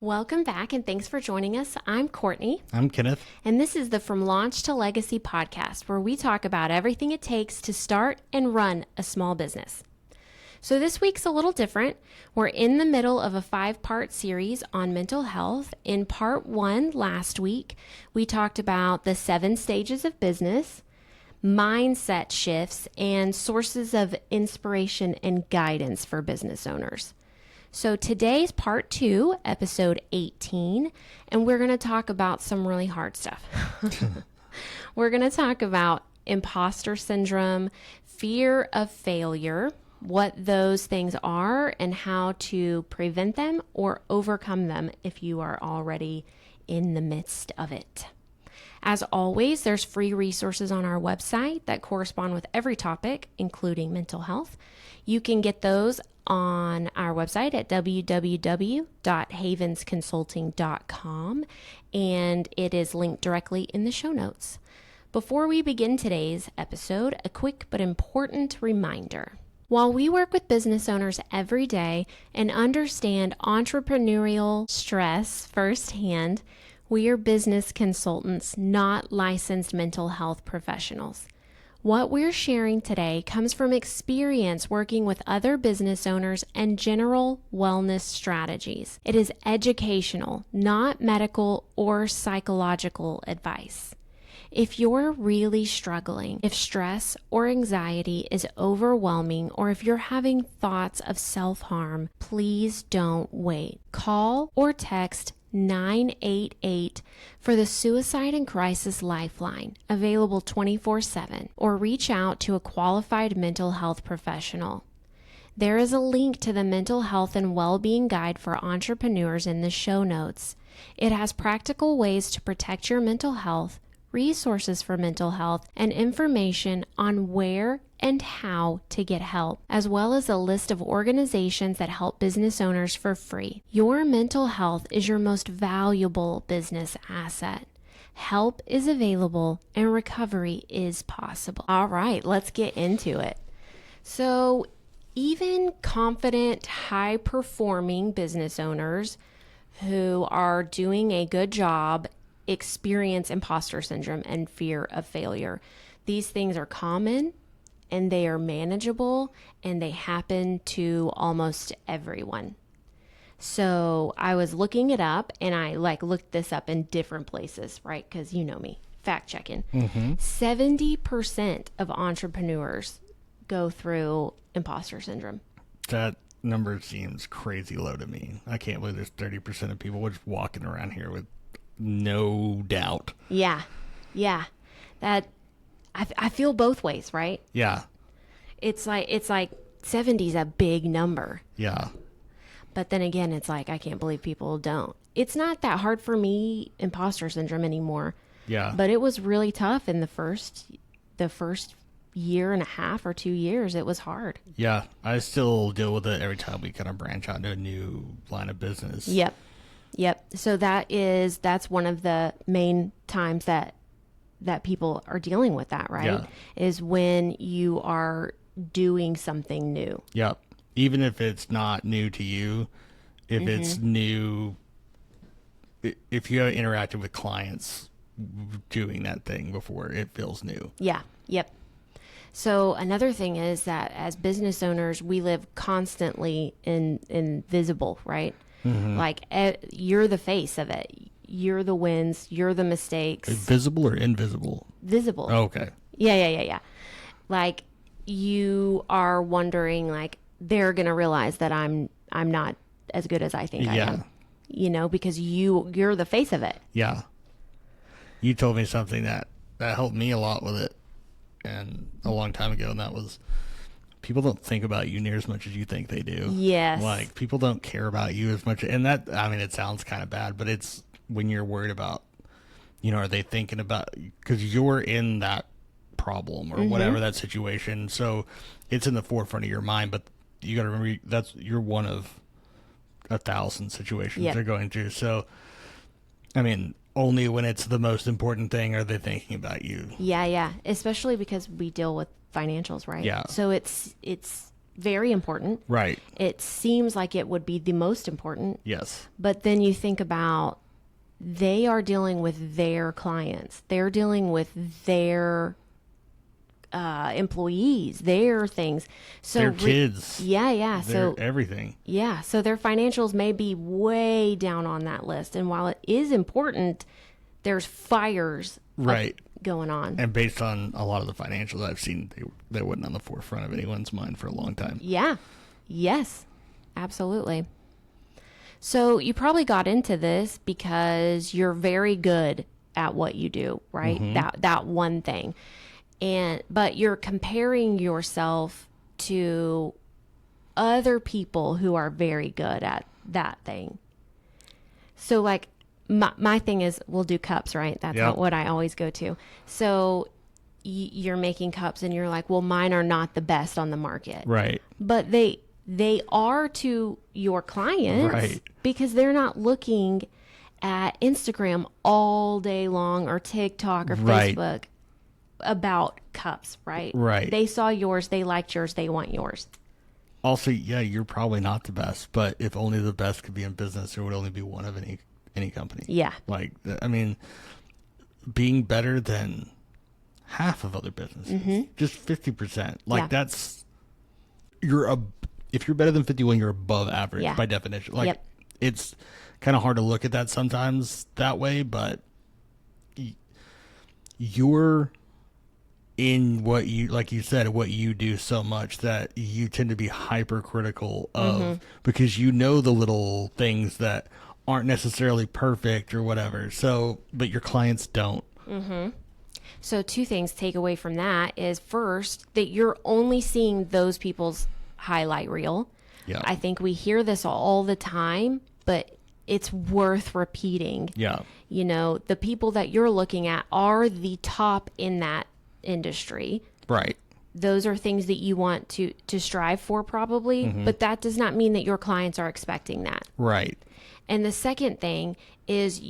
Welcome back, and thanks for joining us. I'm Courtney. I'm Kenneth. And this is the From Launch to Legacy podcast, where we talk about everything it takes to start and run a small business. So this week's a little different. We're in the middle of a 5-part series on mental health. In part 1 last week, we talked about the 7 stages of business, mindset shifts, and sources of inspiration and guidance for business owners. So today's part 2, episode 18, and we're going to talk about some really hard stuff. We're going to talk about imposter syndrome, fear of failure, what those things are, and how to prevent them or overcome them if you are already in the midst of it. As always, there's free resources on our website that correspond with every topic, including mental health. You can get those on our website at www.havensconsulting.com, and it is linked directly in the show notes. Before we begin today's episode, a quick but important reminder. While we work with business owners every day and understand entrepreneurial stress firsthand, we are business consultants, not licensed mental health professionals. What we're sharing today comes from experience working with other business owners and general wellness strategies. It is educational, not medical or psychological advice. If you're really struggling, if stress or anxiety is overwhelming, or if you're having thoughts of self-harm, please don't wait. Call or text 988 for the Suicide and Crisis Lifeline, available 24/7, or reach out to a qualified mental health professional. There is a link to the Mental Health and Well-Being Guide for Entrepreneurs in the show notes. It has practical ways to protect your mental health, resources for mental health, and information on where and how to get help, as well as a list of organizations that help business owners for free. Your mental health is your most valuable business asset. Help is available and recovery is possible. All right, let's get into it. So, even confident, high-performing business owners who are doing a good job experience imposter syndrome and fear of failure. These things are common and they are manageable and they happen to almost everyone. So I was looking it up and I looked this up in different places, right? Because you know me, fact checking. 70% of entrepreneurs go through imposter syndrome. That number seems crazy low to me. I can't believe there's 30% of people just walking around here with no doubt. Yeah. That I feel both ways, right? Yeah. It's like 70 is a big number. Yeah. But then again, it's like I can't believe people don't. It's not that hard for me, imposter syndrome anymore. Yeah. But it was really tough in the first year and a half or 2 years. It was hard. Yeah. I still deal with it every time we kind of branch out into a new line of business. Yep. So that's one of the main times that people are dealing with that, right? Yeah. Is when you are doing something new. Yep. Even if it's not new to you, if it's new, if you have interacted with clients doing that thing before, it feels new. Yeah. Yep. So another thing is that as business owners, we live constantly invisible, right? Like you're the face of it. You're the wins. You're the mistakes. Visible or invisible? Visible. Oh, okay. Yeah. Like you are wondering, like they're gonna realize that I'm not as good as I think I am. You know, because you're the face of it. Yeah. You told me something that helped me a lot with it, and a long time ago, and that was, people don't think about you near as much as you think they do. Yes. Like, people don't care about you as much. And that, I mean, it sounds kind of bad, but it's when you're worried about, you know, are they thinking about, because you're in that problem or whatever, that situation. So it's in the forefront of your mind, but you got to remember you're one of 1,000 situations they're going through. So, I mean, only when it's the most important thing are they thinking about you. Yeah. Especially because we deal with financials, right? Yeah. So it's very important. Right. It seems like it would be the most important. Yes. But then you think about they are dealing with their clients. They're dealing with their employees, their things. So their kids. Yeah. Their So everything. yeah. So their financials may be way down on that list. And while it is important, there's fires Right. going on. And based on a lot of the financials I've seen, they weren't on the forefront of anyone's mind for a long time. Yeah. Yes. Absolutely. So you probably got into this because you're very good at what you do, right? That one thing. But you're comparing yourself to other people who are very good at that thing. So like my thing is we'll do cups, right? That's what I always go to. So you're making cups and you're like, well, mine are not the best on the market. Right. But they are to your clients, right, because they're not looking at Instagram all day long or TikTok or Facebook about cups, right? Right. They saw yours, they liked yours, they want yours. Also, yeah, you're probably not the best, but if only the best could be in business, there would only be one of any company. Yeah. Like, I mean, being better than half of other businesses, just 50%. Like that's, if you're better than 51, you're above average by definition. Like it's kind of hard to look at that sometimes that way, but you're in what you, like you said, what you do so much that you tend to be hypercritical of, because you know the little things that aren't necessarily perfect or whatever. So, but your clients don't. So two things take away from that is, first, that you're only seeing those people's highlight reel. Yeah. I think we hear this all the time, but it's worth repeating. Yeah. You know, the people that you're looking at are the top in that industry. Right. Those are things that you want to strive for, probably, but that does not mean that your clients are expecting that. Right. And the second thing is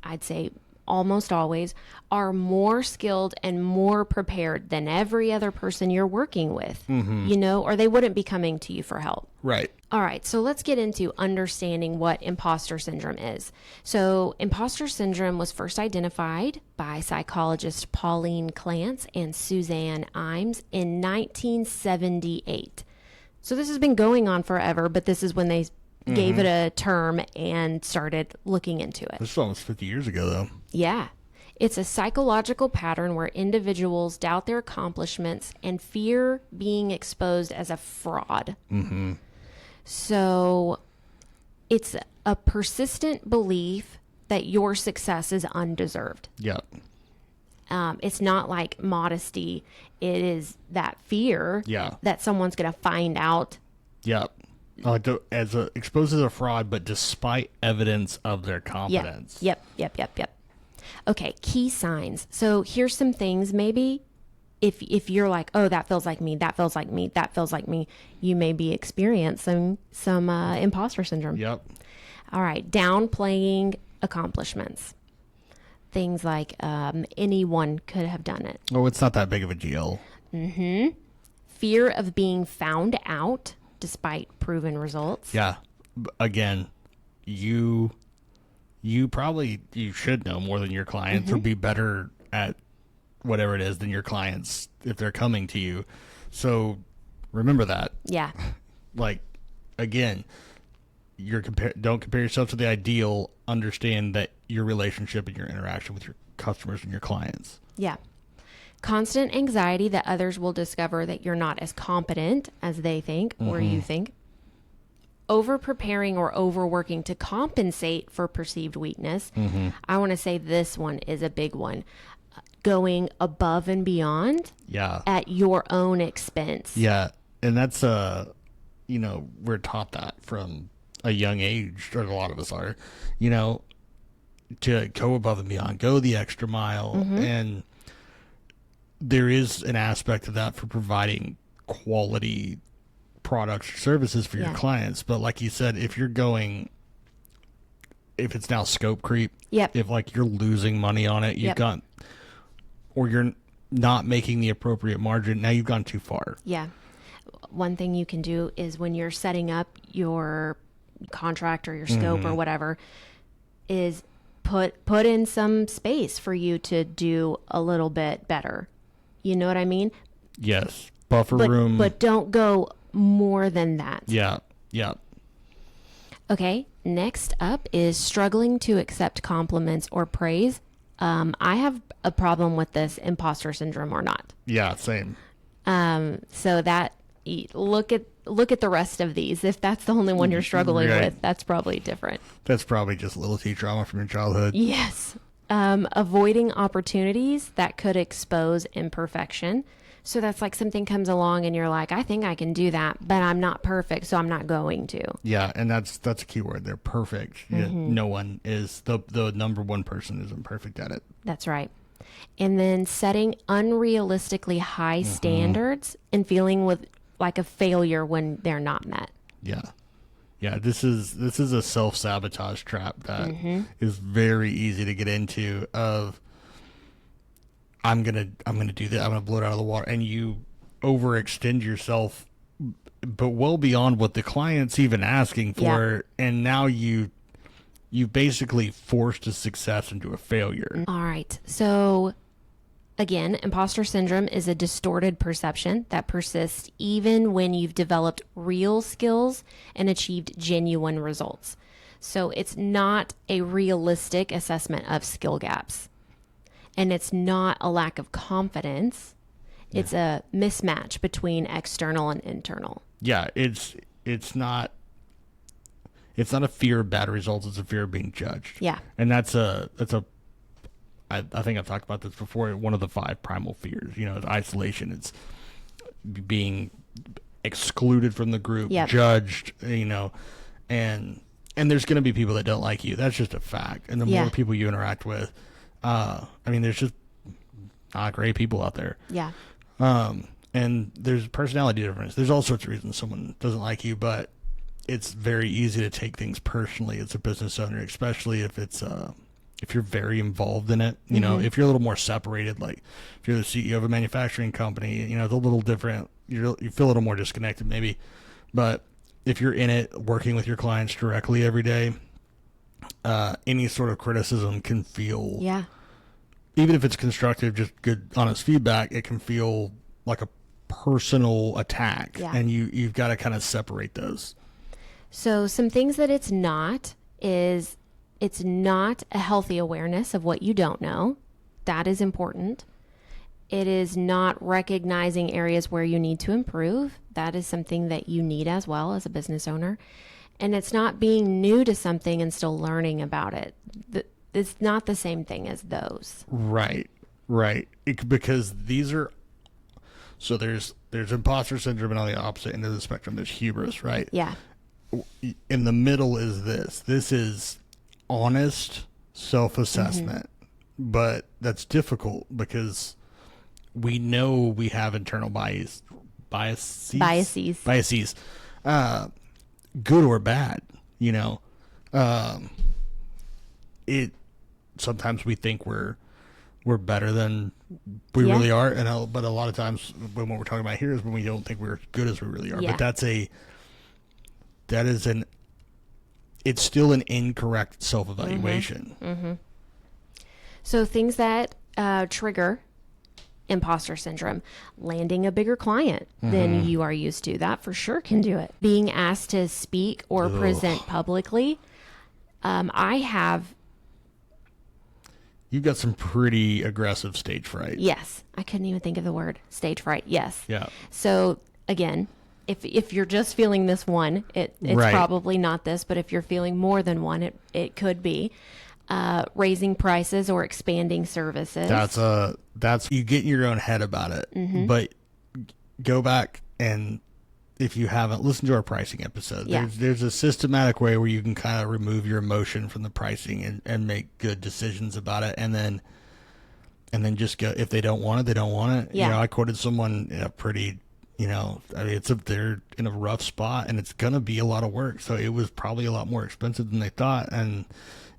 I'd say almost always, are more skilled and more prepared than every other person you're working with, you know, or they wouldn't be coming to you for help. Right. All right, so let's get into understanding what imposter syndrome is. So imposter syndrome was first identified by psychologists Pauline Clance and Suzanne Imes in 1978. So this has been going on forever, but this is when they gave it a term and started looking into it. This is almost 50 years ago, though. Yeah. It's a psychological pattern where individuals doubt their accomplishments and fear being exposed as a fraud. So it's a persistent belief that your success is undeserved. Yeah. It's not like modesty. It is that fear that someone's going to find out. Yeah. Exposed as a fraud, but despite evidence of their competence. Yep. Okay, key signs. So here's some things. Maybe if you're like, oh, that feels like me, that feels like me, that feels like me, you may be experiencing some imposter syndrome. Yep. All right, downplaying accomplishments. Things like anyone could have done it. Oh, it's not that big of a deal. Fear of being found out despite proven results. Yeah. Again, you should know more than your clients or be better at whatever it is than your clients if they're coming to you. So remember that. Yeah. Like, again, don't compare yourself to the ideal. Understand that your relationship and your interaction with your customers and your clients. Yeah. Constant anxiety that others will discover that you're not as competent as they think or you think. Over preparing or overworking to compensate for perceived weakness. I want to say this one is a big one. Going above and beyond at your own expense. Yeah. And that's, we're taught that from a young age, or a lot of us are, to go above and beyond, go the extra mile. And there is an aspect of that for providing quality products or services for your clients. But like you said, if it's now scope creep, if like you're losing money on it, you've got, or not making the appropriate margin, now you've gone too far. Yeah. One thing you can do is when you're setting up your contract or your scope or whatever, is put in some space for you to do a little bit better. You know what I mean? Yes. Buffer room. But don't go more than that. Yeah. Yeah. Okay. Next up is struggling to accept compliments or praise. I have a problem with this, imposter syndrome or not. Yeah, same. So that look at the rest of these. If that's the only one you're struggling with, that's probably different. That's probably just little T trauma from your childhood. Yes. Avoiding opportunities that could expose imperfection. So that's like something comes along and you're like, I think I can do that, but I'm not perfect, so I'm not going to. Yeah, and that's a key word. They're perfect. Yeah, no one is. The number one person isn't perfect at it. That's right. And then setting unrealistically high standards and feeling with like a failure when they're not met. Yeah. Yeah, this is a self-sabotage trap that is very easy to get into of I'm gonna do that, I'm gonna blow it out of the water, and you overextend yourself but well beyond what the client's even asking for, and now you basically forced a success into a failure. All right. So again, imposter syndrome is a distorted perception that persists even when you've developed real skills and achieved genuine results. So it's not a realistic assessment of skill gaps. And it's not a lack of confidence. It's a mismatch between external and internal. Yeah, it's not a fear of bad results, it's a fear of being judged. Yeah. And I think I've talked about this before. One of the 5 primal fears, it's isolation. It's being excluded from the group, judged, and there's going to be people that don't like you. That's just a fact. And the more people you interact with, there's just not great people out there. Yeah. And there's personality difference. There's all sorts of reasons someone doesn't like you, but it's very easy to take things personally as a business owner, especially if it's if you're very involved in it. If you're a little more separated, like if you're the CEO of a manufacturing company, it's a little different. You feel a little more disconnected maybe. But if you're in it, working with your clients directly every day, any sort of criticism can feel, even if it's constructive, just good, honest feedback, it can feel like a personal attack. Yeah. And you've got to kind of separate those. So some things that it's not is it's not a healthy awareness of what you don't know. That is important. It is not recognizing areas where you need to improve. That is something that you need as well as a business owner. And it's not being new to something and still learning about it. It's not the same thing as those. Right. Because these are, so there's imposter syndrome, and on the opposite end of the spectrum, there's hubris, right? Yeah. In the middle is this is honest self-assessment, but that's difficult because we know we have internal biases, good or bad, it sometimes we think we're better than we really are, but a lot of times when what we're talking about here is when we don't think we're as good as we really are. But it's still an incorrect self-evaluation. So things that trigger imposter syndrome: landing a bigger client than you are used to. That for sure can do it. Being asked to speak or present publicly. You've got some pretty aggressive stage fright. Yes. I couldn't even think of the word. Stage fright. Yes. Yeah. So again, if you're just feeling this one, it's probably not this, but if you're feeling more than one, it could be. Raising prices or expanding services. That's you get in your own head about it. But go back, and if you haven't listened to our pricing episode, there's a systematic way where you can kind of remove your emotion from the pricing and make good decisions about it, and then just go. If they don't want it, they don't want it. I quoted someone pretty. They're in a rough spot, and it's gonna be a lot of work. So it was probably a lot more expensive than they thought, and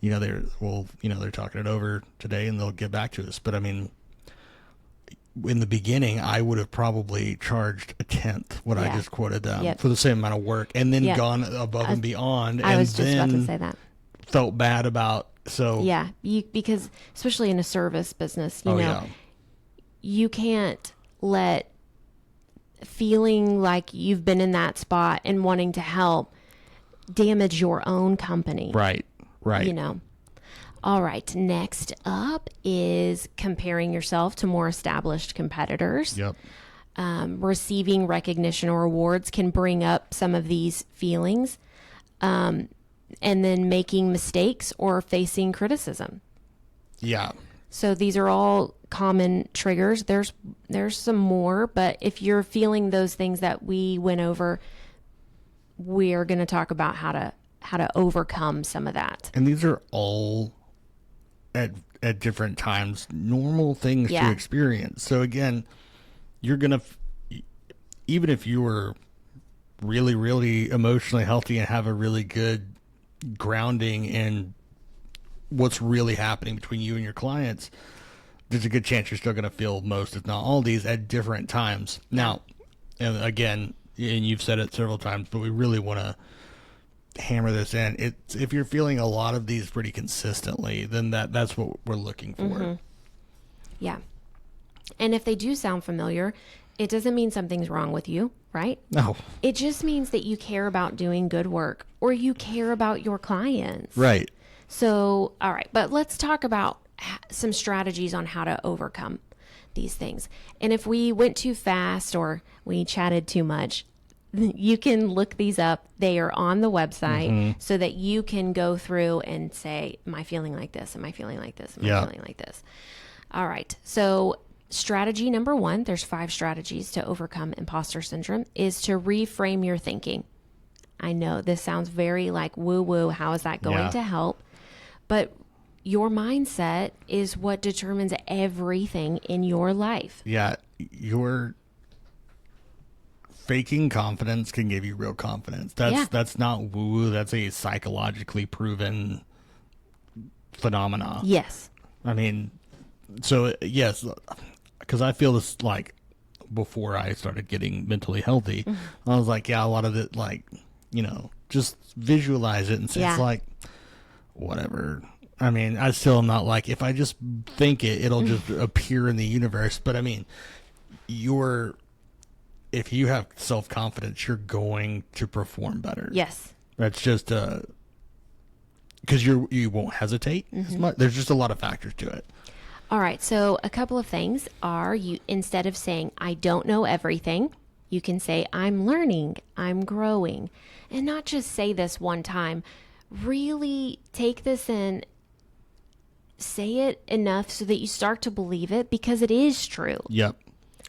they're talking it over today, and they'll get back to us. But in the beginning, I would have probably charged a tenth what I just quoted them Yep. for the same amount of work, and then Yep. gone above and beyond. I and was just about to then say that. felt bad about Yeah, because especially in a service business, you know, you can't let feeling like you've been in that spot and wanting to help damage your own company. Right. You know. All right. Next up is comparing yourself to more established competitors. Yep. Receiving recognition or awards can bring up some of these feelings. And then making mistakes or facing criticism. Yeah. So these are all common triggers. There's some more, but if you're feeling those things that we went over, we're going to talk about how to overcome some of that. And these are all at different times normal things to experience. So again, you're going to even if you were really, really emotionally healthy and have a really good grounding in what's really happening between you and your clients, there's a good chance you're still going to feel most, if not all, these at different times. Now, and again, and you've said it several times, but we really want to hammer this in. It's if you're feeling a lot of these pretty consistently, then that's what we're looking for. Mm-hmm. Yeah. And if they do sound familiar, it doesn't mean something's wrong with you, right? No. It just means that you care about doing good work or you care about your clients. Right. So, all right, but let's talk about some strategies on how to overcome these things. And if we went too fast or we chatted too much, you can look these up. They are on the website so that you can go through and say, am I feeling like this? Am I feeling like this? Am I feeling like this? All right. So strategy number 1, there's 5 strategies to overcome imposter syndrome, is to reframe your thinking. I know this sounds very like woo-woo. How is that going to help? But your mindset is what determines everything in your life. Yeah. Your faking confidence can give you real confidence. That's not woo-woo. That's a psychologically proven phenomena. Yes. I mean, so yes, because I feel this like before I started getting mentally healthy, I was like, yeah, a lot of it, like, you know, just visualize it and say, it's like, whatever. I mean, I still am not like, if I just think it, it'll just appear in the universe. But I mean, if you have self-confidence, you're going to perform better. Yes. That's just because you won't hesitate as much. There's just a lot of factors to it. All right. So a couple of things are, you, instead of saying, I don't know everything, you can say, I'm learning, I'm growing, and not just say this one time. Really take this in, say it enough so that you start to believe it, because it is true. Yep.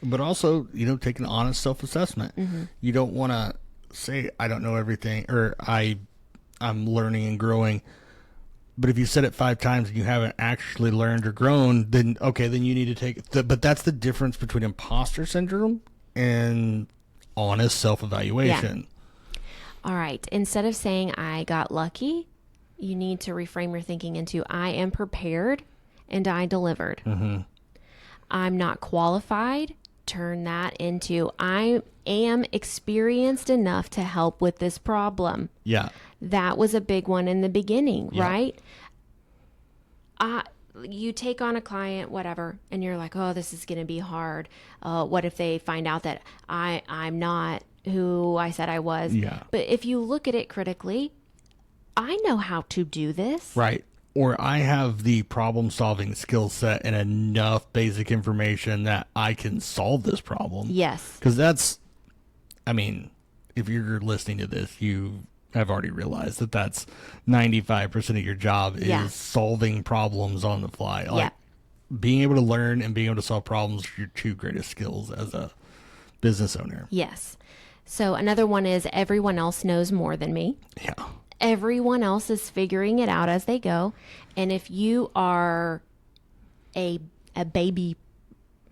But also, you know, take an honest self-assessment. You don't want to say, I don't know everything, or I'm learning and growing. But if you said it 5 times and you haven't actually learned or grown, then you need to take it. But that's the difference between imposter syndrome and honest self-evaluation. Yeah. All right. Instead of saying, I got lucky, you need to reframe your thinking into, I am prepared and I delivered. I'm not qualified. Turn that into, I am experienced enough to help with this problem. Yeah. That was a big one in the beginning, right? You take on a client, whatever, and you're like, oh, this is going to be hard. What if they find out that I'm not who I said I was? Yeah. But if you look at it critically, I know how to do this. Right. Or I have the problem-solving skill set and enough basic information that I can solve this problem. Yes. Because I mean, if you're listening to this, you have already realized that's 95% of your job is solving problems on the fly. Like, being able to learn and being able to solve problems are your 2 greatest skills as a business owner. Yes. So another one is, everyone else knows more than me. Yeah. Everyone else is figuring it out as they go. And if you are a baby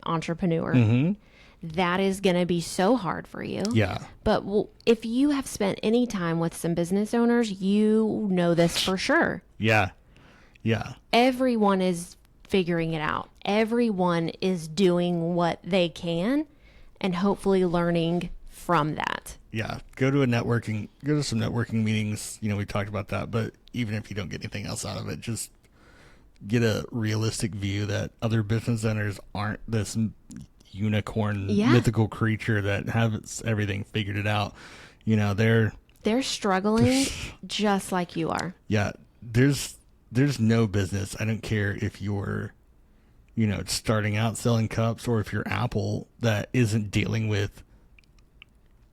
entrepreneur, that is going to be so hard for you. Yeah. But if you have spent any time with some business owners, you know this for sure. Yeah. Yeah. Everyone is figuring it out. Everyone is doing what they can and hopefully learning from that. Yeah. Go to some networking meetings. We talked about that, but even if you don't get anything else out of it, just get a realistic view that other business owners aren't this unicorn mythical creature that has everything figured it out. They're struggling just like you are. Yeah. There's no business. I don't care if you're, starting out selling cups or if you're Apple, that isn't dealing with,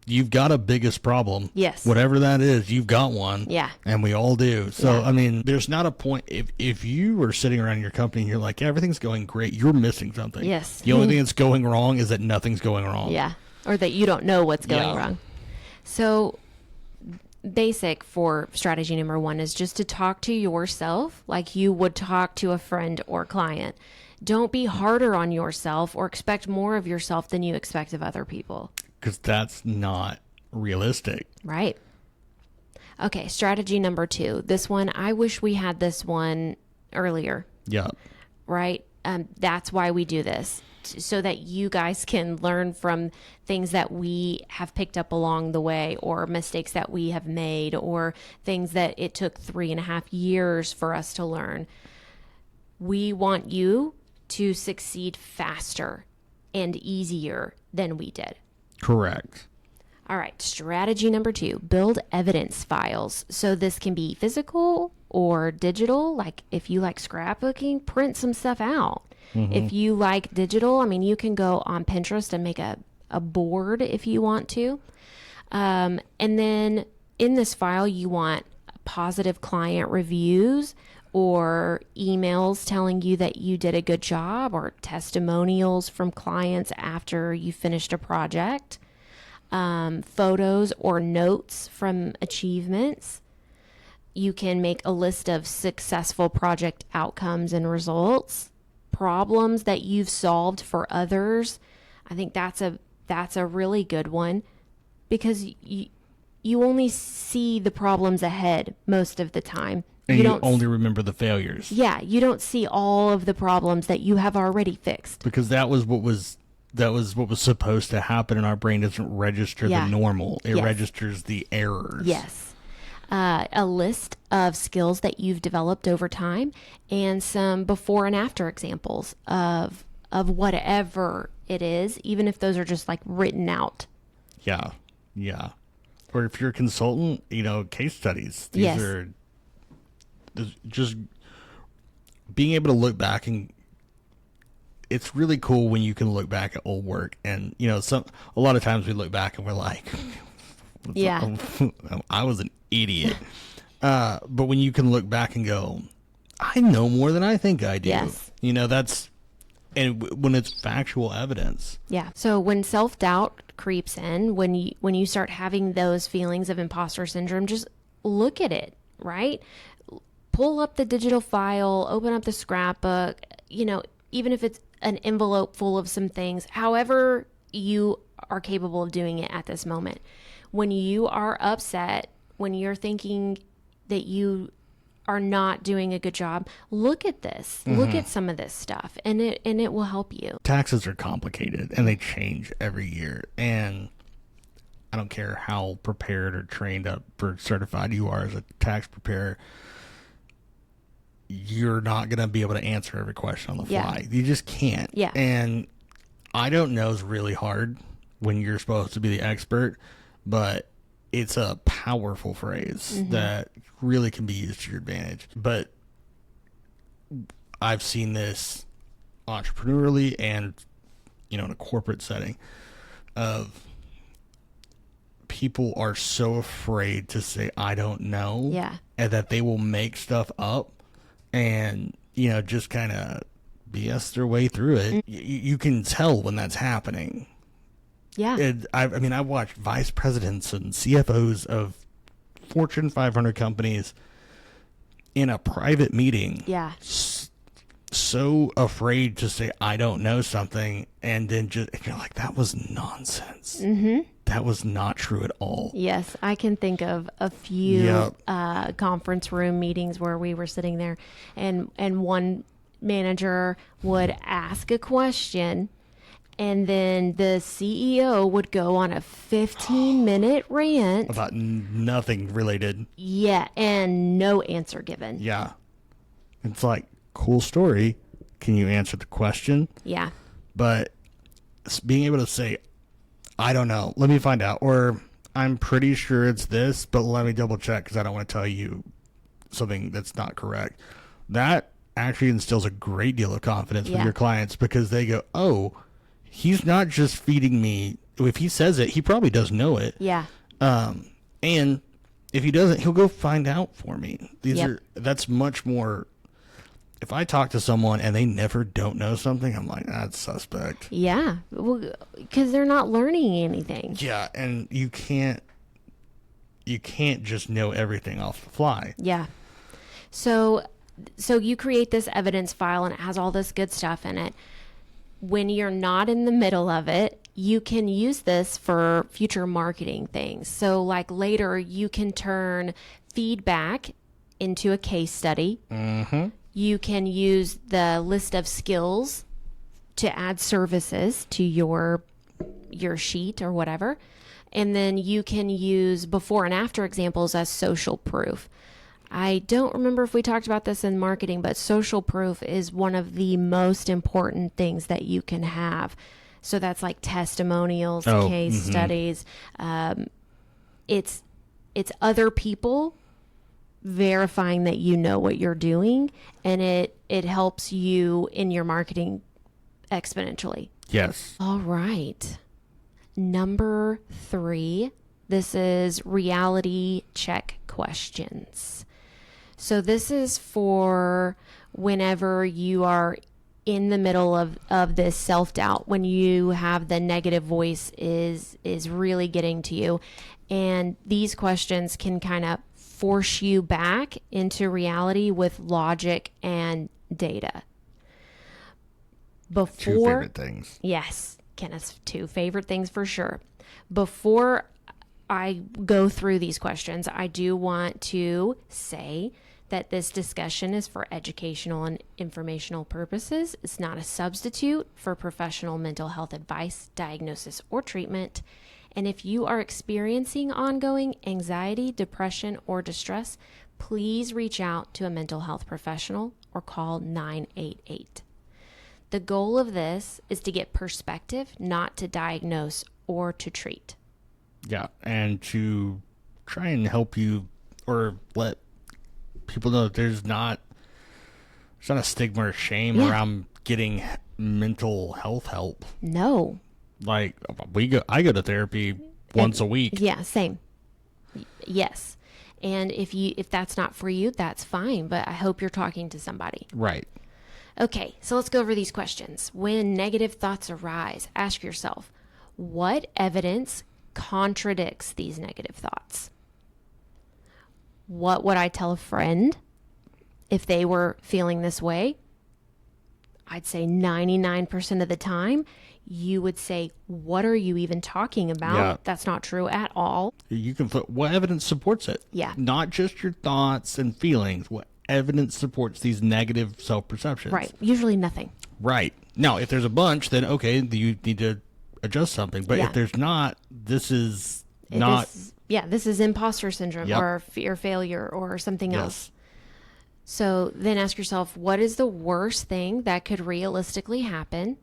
you've got a biggest problem. Yes. Whatever that is, you've got one. Yeah. And we all do. So, there's not a point, if you are sitting around your company and you're like, everything's going great, you're missing something. Yes. The only thing that's going wrong is that nothing's going wrong. Yeah. Or that you don't know what's going wrong. So basic for strategy number 1 is just to talk to yourself like you would talk to a friend or client. Don't be harder on yourself or expect more of yourself than you expect of other people. Because that's not realistic. Right. Okay, strategy number 2. This one, I wish we had this one earlier. Yeah. Right? That's why we do this, so that you guys can learn from things that we have picked up along the way, or mistakes that we have made, or things that it took 3.5 years for us to learn. We want you to succeed faster and easier than we did. Correct. All right, strategy number 2, build evidence files. So this can be physical or digital. Like if you like scrapbooking, print some stuff out. Mm-hmm. If you like digital, you can go on Pinterest and make a board if you want to. And then in this file, you want positive client reviews or emails telling you that you did a good job, or testimonials from clients after you finished a project, photos or notes from achievements. You can make a list of successful project outcomes and results, problems that you've solved for others. I think that's a really good one, because you only see the problems ahead most of the time. And you only remember the failures. Yeah, you don't see all of the problems that you have already fixed. Because that was what was supposed to happen, and our brain doesn't register the normal. It registers the errors. Yes. A list of skills that you've developed over time, and some before and after examples of whatever it is, even if those are just like written out. Yeah. Yeah. Or if you're a consultant, case studies. These are just being able to look back, and it's really cool when you can look back at old work. And a lot of times we look back and we're like, yeah, I was an idiot. But when you can look back and go, I know more than I think I do. Yes. When it's factual evidence. Yeah. So when self-doubt creeps in, when you start having those feelings of imposter syndrome, just look at it, right? Pull up the digital file, open up the scrapbook, even if it's an envelope full of some things, however you are capable of doing it at this moment. When you are upset, when you're thinking that you are not doing a good job, look at this. Mm-hmm. Look at some of this stuff, and it will help you. Taxes are complicated, and they change every year. And I don't care how prepared or trained up or certified you are as a tax preparer, you're not going to be able to answer every question on the fly. You just can't. Yeah. And I don't know is really hard when you're supposed to be the expert, but it's a powerful phrase that really can be used to your advantage. But I've seen this entrepreneurially and, in a corporate setting of people are so afraid to say, I don't know. Yeah. And that they will make stuff up and, just kind of BS their way through it. You can tell when that's happening. Yeah. I watched vice presidents and CFOs of Fortune 500 companies in a private meeting. Yeah. So afraid to say, I don't know something. And then and you're like, that was nonsense. Mm-hmm. That was not true at all. Yes. I can think of a few conference room meetings where we were sitting there and one manager would ask a question, and then the CEO would go on a 15-minute rant about nothing related. Yeah, and no answer given. Yeah. It's like, cool story. Can you answer the question? Yeah. But being able to say, I don't know, let me find out, or I'm pretty sure it's this, but let me double check because I don't want to tell you something that's not correct. That actually instills a great deal of confidence with your clients, because they go, oh, he's not just feeding me. If he says it, he probably does know it. Yeah. And if he doesn't, he'll go find out for me. That's much more. If I talk to someone and they never don't know something, I'm like, that's suspect. Yeah. Well, because they're not learning anything. Yeah. And you can't just know everything off the fly. Yeah. So you create this evidence file and it has all this good stuff in it. When you're not in the middle of it, you can use this for future marketing things. So like later you can turn feedback into a case study. Mm-hmm. You can use the list of skills to add services to your sheet or whatever. And then you can use before and after examples as social proof. I don't remember if we talked about this in marketing, but social proof is one of the most important things that you can have. So that's like testimonials, case studies. It's other people verifying that you know what you're doing, and it helps you in your marketing exponentially. Yes. All right. Number 3, this is reality check questions. So this is for whenever you are in the middle of this self-doubt, when you have the negative voice is really getting to you. And these questions can kind of force you back into reality with logic and data. Two favorite things. Yes, Kenneth's 2 favorite things for sure. Before I go through these questions, I do want to say that this discussion is for educational and informational purposes. It's not a substitute for professional mental health advice, diagnosis, or treatment. And if you are experiencing ongoing anxiety, depression, or distress, please reach out to a mental health professional or call 988. The goal of this is to get perspective, not to diagnose or to treat. Yeah, and to try and help you or let people know that there's not a stigma or shame around getting mental health help. No. Like I go to therapy once a week. Yeah, same. Yes. And if that's not for you, that's fine, but I hope you're talking to somebody. Right. Okay, so let's go over these questions. When negative thoughts arise, ask yourself, what evidence contradicts these negative thoughts? What would I tell a friend if they were feeling this way? I'd say 99% of the time, you would say, what are you even talking about? Yeah. That's not true at all. You can flip. What evidence supports it? Yeah. Not just your thoughts and feelings. What evidence supports these negative self-perceptions? Right. Usually nothing. Right. Now, if there's a bunch, then okay, you need to adjust something. But if there's not, this is not. This is imposter syndrome or fear failure or something else. So then ask yourself, what is the worst thing that could realistically happen?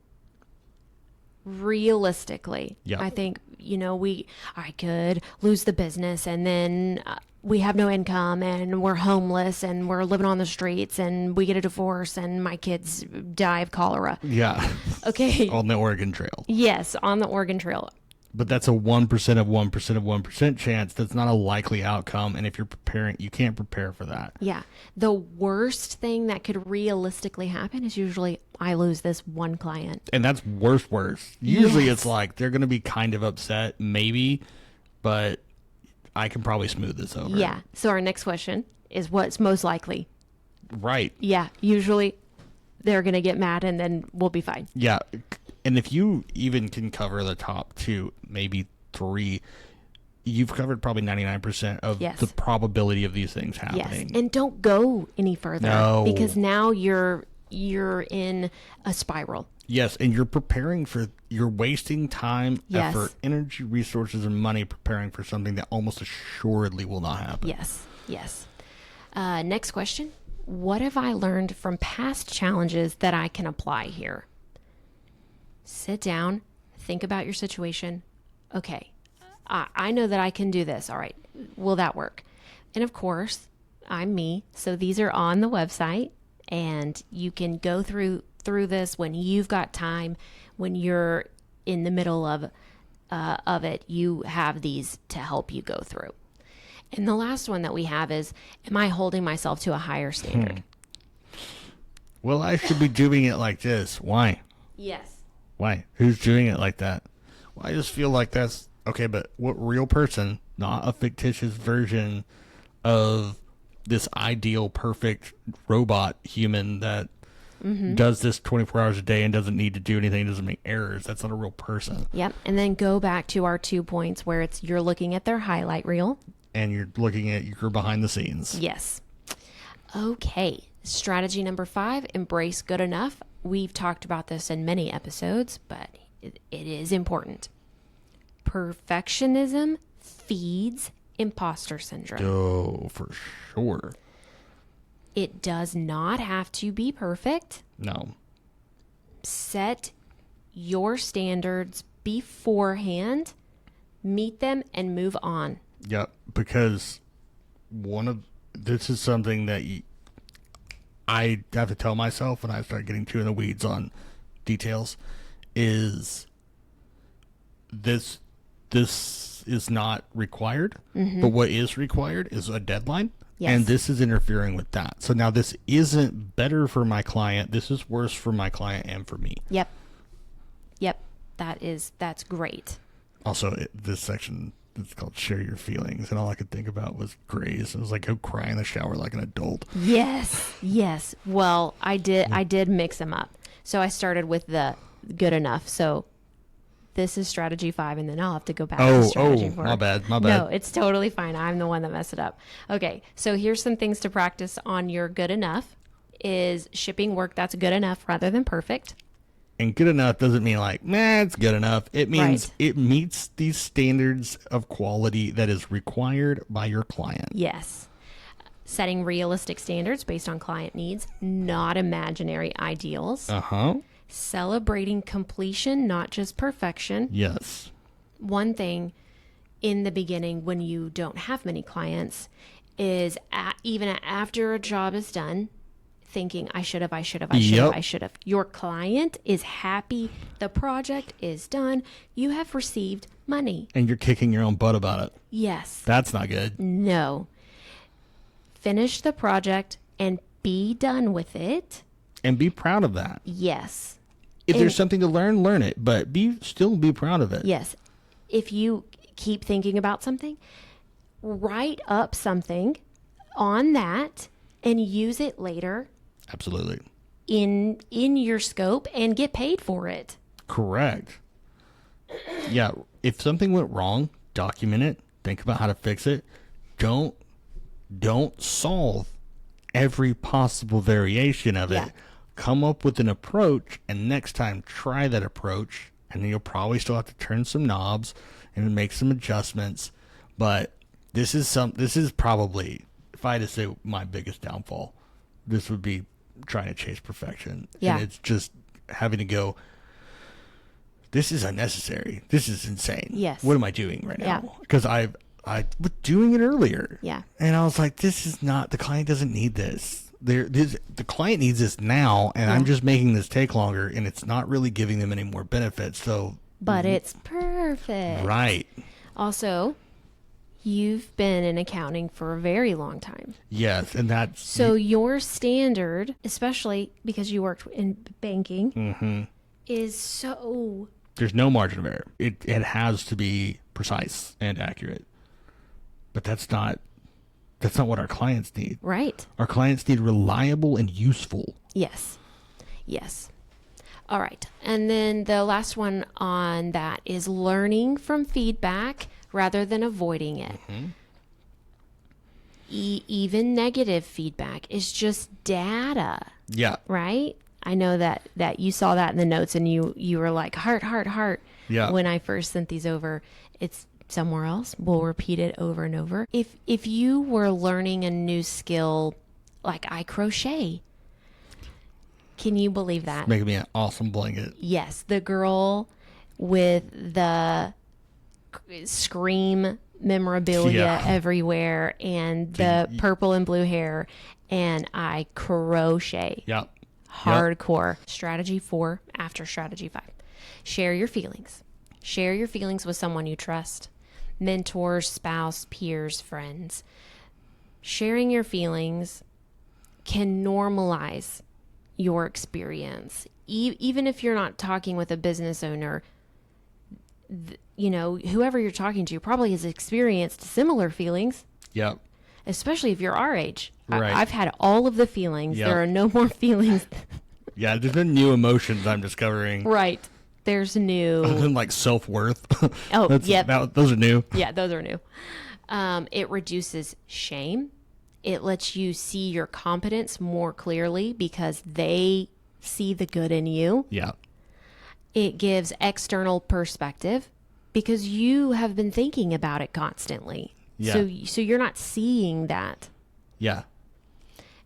Realistically. I think, I could lose the business and then we have no income and we're homeless and we're living on the streets and we get a divorce and my kids die of cholera. Yeah. Okay. On the Oregon Trail. Yes, on the Oregon Trail. But that's a 1% of 1% of 1% chance. That's not a likely outcome. And if you're preparing, you can't prepare for that. Yeah. The worst thing that could realistically happen is usually I lose this one client. And that's worse. Usually it's like they're going to be kind of upset, maybe, but I can probably smooth this over. Yeah. So our next question is what's most likely? Right. Yeah. Usually they're going to get mad and then we'll be fine. Yeah. And if you even can cover the top 2, maybe 3, you've covered probably 99% of the probability of these things happening. Yes. And don't go any further because now you're you're in a spiral. Yes, and you're wasting time, Yes. effort, energy, resources, and money preparing for something that almost assuredly will not happen. Yes. Next question. What have I learned from past challenges that I can apply here? Sit down, think about your situation. Okay, I know that I can do this. All right, will that work? And of course, I'm me, so these are on the website, and you can go through this when you've got time, when you're in the middle of it. You have these to help you go through. And the last one that we have is, am I holding myself to a higher standard? Well, I should be doing it like this. Why? Yes. Why? Who's doing it like that? Well, I just feel like that's okay, but what real person, not a fictitious version of this ideal, perfect robot human that does this 24 hours a day and doesn't need to do anything, doesn't make errors. That's not a real person. Yep. And then go back to our 2 points where it's you're looking at their highlight reel. And you're looking at your behind the scenes. Yes. Okay. Strategy number 5, embrace good enough. We've talked about this in many episodes, but it is important. Perfectionism feeds imposter syndrome. Oh, for sure. It does not have to be perfect. No. Set your standards beforehand, meet them, and move on. Yep, because this is something that I have to tell myself when I start getting too in the weeds on details, is this is not required, but what is required is a deadline. Yes. And this is interfering with that. So now this isn't better for my client. This is worse for my client and for me. Yep. That's great. Also, this section, it's called Share Your Feelings. And all I could think about was Grace. It was like, go cry in the shower like an adult. Yes. Well, I did mix them up. So I started with the good enough. So this is strategy 5, and then I'll have to go back to strategy 4. My bad. No, it's totally fine. I'm the one that messed it up. Okay, so here's some things to practice on your good enough. Is shipping work that's good enough rather than perfect. And good enough doesn't mean like, it's good enough. It means It meets these standards of quality that is required by your client. Yes. Setting realistic standards based on client needs, not imaginary ideals. Celebrating completion, not just perfection. Yes. One thing in the beginning when you don't have many clients is even after a job is done, thinking, I should have. Your client is happy. The project is done. You have received money. And you're kicking your own butt about it. Yes. That's not good. No. Finish the project and be done with it. And be proud of that. Yes. If there's something to learn it, but still be proud of it. Yes. If you keep thinking about something, write up something on that and use it later. Absolutely. In your scope and get paid for it. Correct. Yeah. If something went wrong, document it. Think about how to fix it. Don't solve every possible variation of it. Come up with an approach, and next time try that approach, and then you'll probably still have to turn some knobs and make some adjustments. But this is probably, if I had to say my biggest downfall, this would be trying to chase perfection. Yeah. And it's just having to go, this is unnecessary. This is insane. Yes. What am I doing right now? Because I was doing it earlier. Yeah. And I was like, this is not, the client doesn't need this. The client needs this now, and I'm just making this take longer, and it's not really giving them any more benefits. So, but it's perfect. Right. Also, you've been in accounting for a very long time. Yes, and that's... So your standard, especially because you worked in banking, is so... There's no margin of error. It has to be precise and accurate. But that's not what our clients need. Right. Our clients need reliable and useful. Yes. All right. And then the last one on that is learning from feedback rather than avoiding it. Even negative feedback is just data. Yeah. Right? I know that you saw that in the notes and you were like, heart, heart, heart. Yeah. When I first sent these over, it's somewhere else. We'll repeat it over and over. If you were learning a new skill, like I crochet, can you believe that? Making me an awesome blanket. Yes. The girl with the Scream memorabilia everywhere and the purple and blue hair, and I crochet. Yep. Hardcore. Strategy 4 after strategy 5. Share your feelings. Share your feelings with someone you trust. Mentors, spouse, peers, friends. Sharing your feelings can normalize your experience. Even if you're not talking with a business owner, whoever you're talking to probably has experienced similar feelings. Yep. Especially if you're our age. Right. I've had all of the feelings. Yep. There are no more feelings. Yeah, there's been new emotions I'm discovering. Right. There's new. Other than like self-worth. Oh, yep. Those are new. Yeah, those are new. It reduces shame. It lets you see your competence more clearly because they see the good in you. Yeah. It gives external perspective because you have been thinking about it constantly. Yeah. So you're not seeing that. Yeah.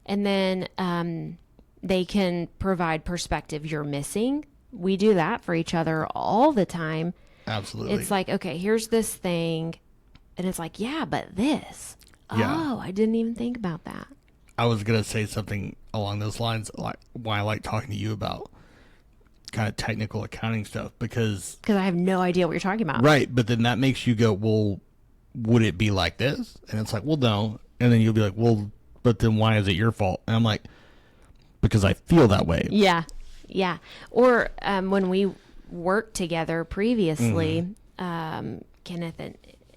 And then they can provide perspective you're missing. We do that for each other all the time. Absolutely. It's like, okay, here's this thing. And it's like, yeah, but this. Yeah. Oh, I didn't even think about that. I was going to say something along those lines, like why I like talking to you about kind of technical accounting stuff, because I have no idea what you're talking about. Right. But then that makes you go, well, would it be like this? And it's like, well, no. And then you'll be like, well, but then why is it your fault? And I'm like, because I feel that way. Yeah. Yeah. Or when we worked together previously, Kenneth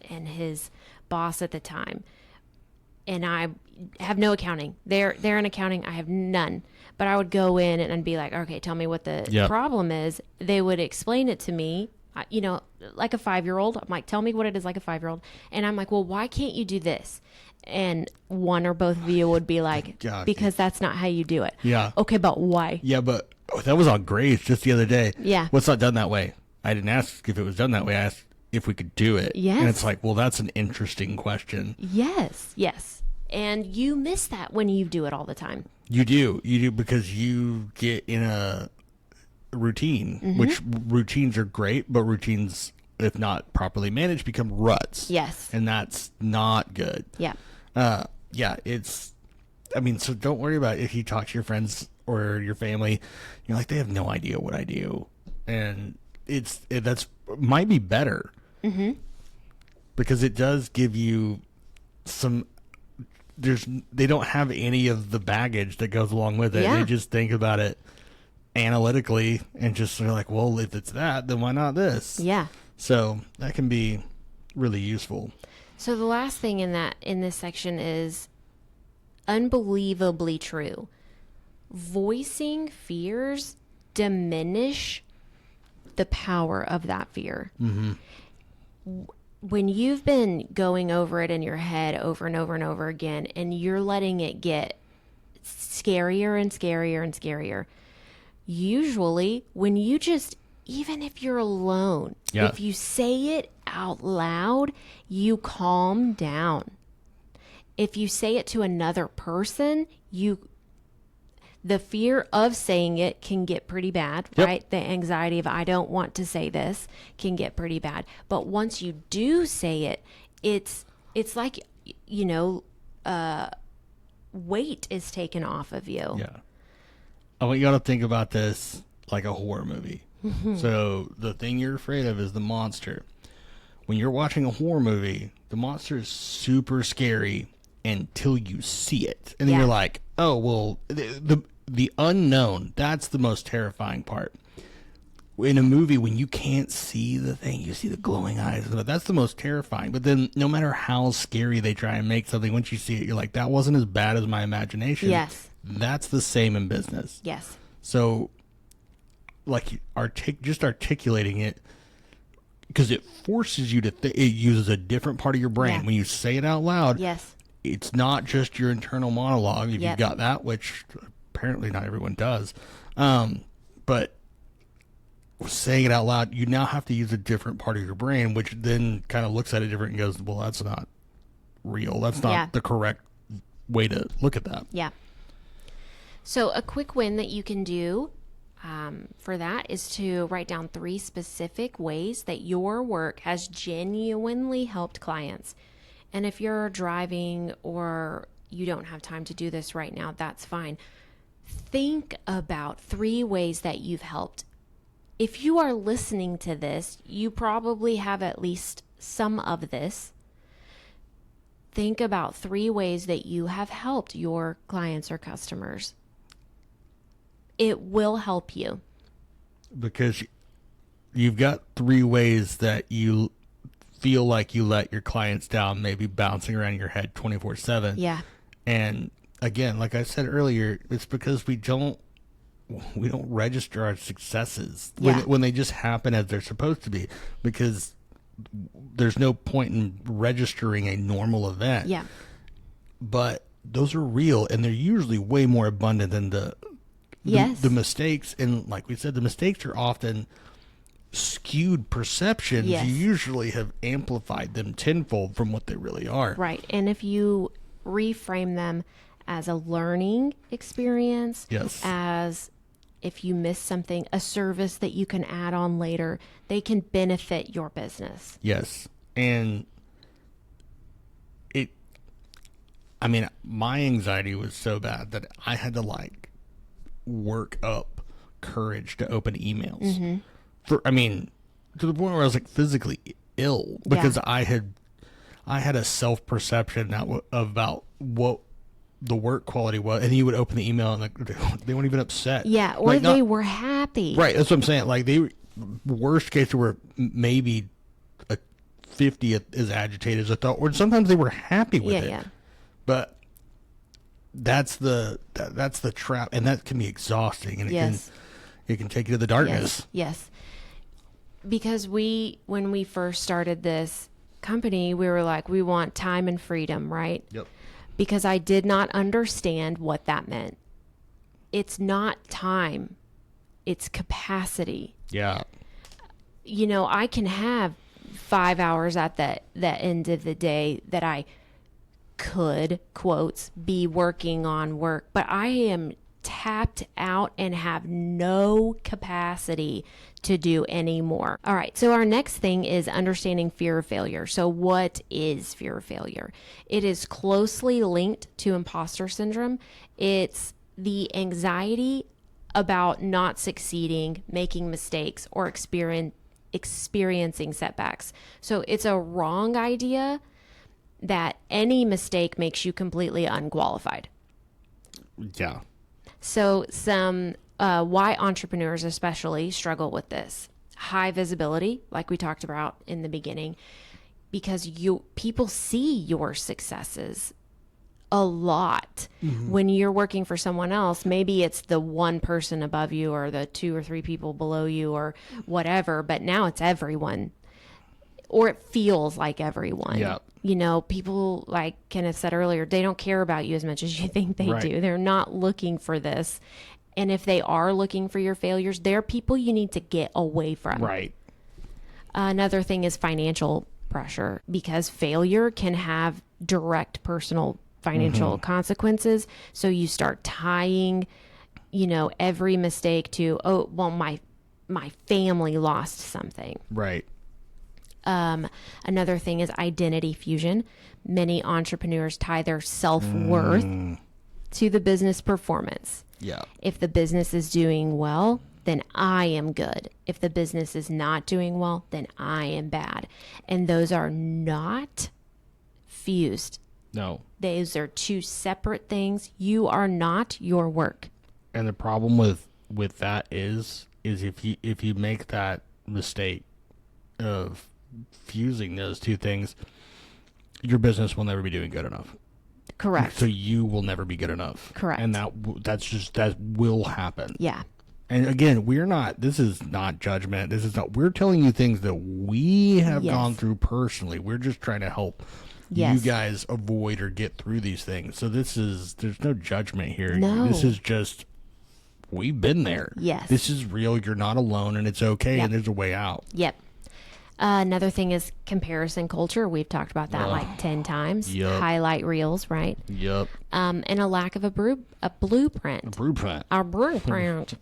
and his boss at the time, and I have no accounting. They're in accounting. I have none. But I would go in and be like, okay, tell me what the problem is. They would explain it to me, like a 5-year-old. I'm like, tell me what it is like a 5-year-old. And I'm like, well, why can't you do this? And one or both of you would be like, because that's not how you do it. Yeah. Okay, but why? Yeah, but that was on grades just the other day. Yeah. What's not done that way? I didn't ask if it was done that way. I asked if we could do it. Yes. And it's like, well, that's an interesting question. Yes. Yes. And you miss that when you do it all the time. You do because you get in a routine, which routines are great, but routines, if not properly managed, become ruts. Yes. And that's not good. Yeah. So don't worry about it. If you talk to your friends or your family, you're like, they have no idea what I do. And that's might be better. Because it does give you some, they don't have any of the baggage that goes along with it. Yeah. They just think about it analytically and just they're like, well, if it's that, then why not this? Yeah. So that can be really useful. So the last thing in this section is unbelievably true. Voicing fears diminish the power of that fear. When you've been going over it in your head over and over and over again, and you're letting it get scarier and scarier and scarier, usually when you just, even if you're alone, if you say it out loud, you calm down. If you say it to another person, the fear of saying it can get pretty bad, right? The anxiety of, I don't want to say this, can get pretty bad. But once you do say it, it's like, weight is taken off of you. Yeah. I want you to think about this like a horror movie. So the thing you're afraid of is the monster. When you're watching a horror movie, the monster is super scary until you see it. And then you're like, oh, well, the unknown, that's the most terrifying part. In a movie, when you can't see the thing, you see the glowing eyes. That's the most terrifying. But then no matter how scary they try and make something, once you see it, you're like, that wasn't as bad as my imagination. Yes. That's the same in business. Yes. So, like, just articulating it, because it forces you to it uses a different part of your brain. When you say it out loud, yes, it's not just your internal monologue. If you've got that, which apparently not everyone does. But saying it out loud, you now have to use a different part of your brain, which then kind of looks at it different and goes, well, that's not real. That's not the correct way to look at that. Yeah. So a quick win that you can do for that is to write down 3 specific ways that your work has genuinely helped clients. And if you're driving or you don't have time to do this right now, that's fine. Think about 3 ways that you've helped. If you are listening to this, you probably have at least some of this. Think about 3 ways that you have helped your clients or customers. It will help you. Because you've got 3 ways that you feel like you let your clients down, maybe bouncing around your head 24/7. Yeah. And again, like I said earlier, it's because we don't register our successes when they just happen as they're supposed to be, because there's no point in registering a normal event. Yeah. But those are real, and they're usually way more abundant than the mistakes. And like we said, the mistakes are often skewed perceptions. Yes. You usually have amplified them tenfold from what they really are. Right. And if you reframe them as a learning experience, yes, as if you miss something, a service that you can add on later, they can benefit your business. Yes. And my anxiety was so bad that I had to work up courage to open emails. Mm-hmm. To the point where I was physically ill because I had a self-perception about what the work quality was, and you would open the email and they weren't even upset. Yeah, or they were happy. Right, that's what I'm saying. They worst case, they were maybe a 50th as agitated as I thought, or sometimes they were happy with it. Yeah. But that's the trap, and that can be exhausting, and it can take you to the darkness. Yes. Because when we first started this company, we were like, we want time and freedom, right? Yep. Because I did not understand what that meant. It's not time. It's capacity. Yeah. I can have 5 hours at the end of the day that I could, quotes, be working on work, but I am tapped out and have no capacity to do any more. All right. So our next thing is understanding fear of failure. So what is fear of failure? It is closely linked to imposter syndrome. It's the anxiety about not succeeding, making mistakes, or experiencing setbacks. So it's a wrong idea that any mistake makes you completely unqualified. Yeah. So why entrepreneurs especially struggle with this. High visibility, like we talked about in the beginning, because people see your successes a lot. Mm-hmm. When you're working for someone else, maybe it's the one person above you or the 2 or 3 people below you or whatever, but now it's everyone, or it feels like everyone. Yeah. People, like Kenneth said earlier, they don't care about you as much as you think they do. They're not looking for this. And if they are looking for your failures, they're people you need to get away from. Right. Another thing is financial pressure, because failure can have direct personal financial consequences. So you start tying, every mistake to, my family lost something. Right. Another thing is identity fusion. Many entrepreneurs tie their self-worth to the business performance. Yeah. If the business is doing well, then I am good. If the business is not doing well, then I am bad. And those are not fused. No. Those are 2 separate things. You are not your work. And the problem with that is if you make that mistake of fusing those 2 things, your business will never be doing good enough. Correct. So you will never be good enough. Correct. And that will happen. Yeah. And again, this is not judgment. We're telling you things that we have gone through personally. We're just trying to help Yes. You guys avoid or get through these things. So there's no judgment here. No. This is just, we've been there. Yes. This is real. You're not alone, and it's okay, Yep. and there's a way out. Yep. Another thing is comparison culture. We've talked about that like 10 times. Yep. Highlight reels, right? Yep. And a lack of a blueprint. Blueprint. Our blueprint.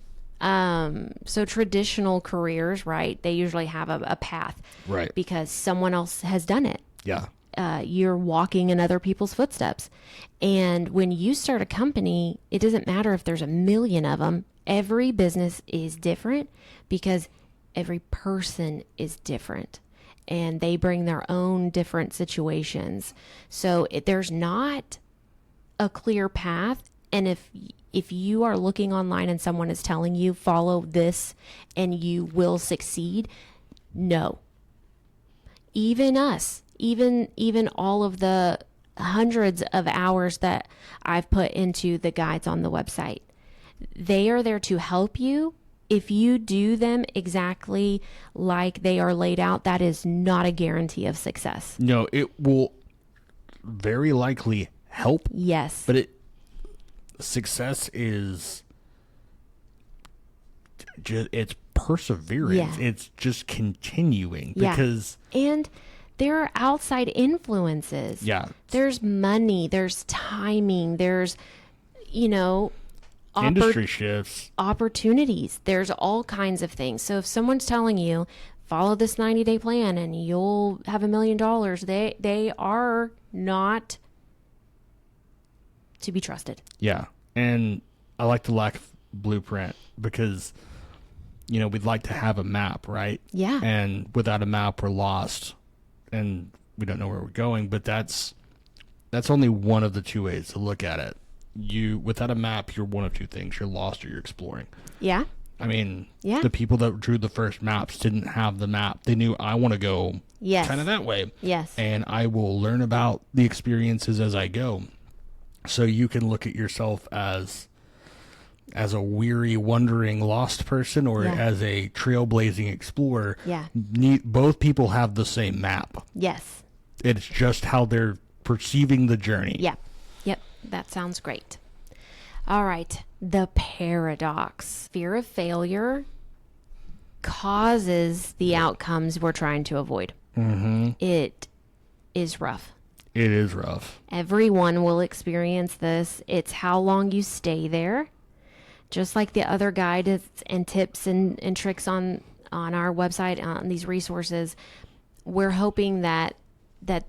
So traditional careers, right? They usually have a path. Right. Because someone else has done it. Yeah. You're walking in other people's footsteps. And when you start a company, it doesn't matter if there's a million of them. Every business is different because every person is different and they bring their own different situations. So there's not a clear path. And if you are looking online and someone is telling you follow this and you will succeed, no. Even us, even all of the hundreds of hours that I've put into the guides on the website, they are there to help you. If you do them exactly like they are laid out, that is not a guarantee of success. No, it will very likely help. Yes. But success is just, it's perseverance. Yeah. It's just continuing because And there are outside influences. Yeah. There's money, there's timing, there's, industry shifts, opportunities. There's all kinds of things. So if someone's telling you, follow this 90-day plan and you'll have $1 million, they are not to be trusted. Yeah. And I like the lack of blueprint because, we'd like to have a map, right? Yeah. And without a map, we're lost and we don't know where we're going. But that's only one of the two ways to look at it. Without a map, you're one of two things. You're lost or you're exploring. Yeah. I mean, Yeah. the people that drew the first maps didn't have the map. They knew I want to go kind of that way. Yes. And I will learn about the experiences as I go. So you can look at yourself as a weary, wandering, lost person or as a trailblazing explorer. Yeah. Both people have the same map. Yes. It's just how they're perceiving the journey. Yeah. Yep. That sounds great. All right. The paradox. Fear of failure causes the outcomes we're trying to avoid. Mm-hmm. It is rough. It is rough. Everyone will experience this. It's how long you stay there. Just like the other guides and tips and tricks on our website, on these resources, we're hoping that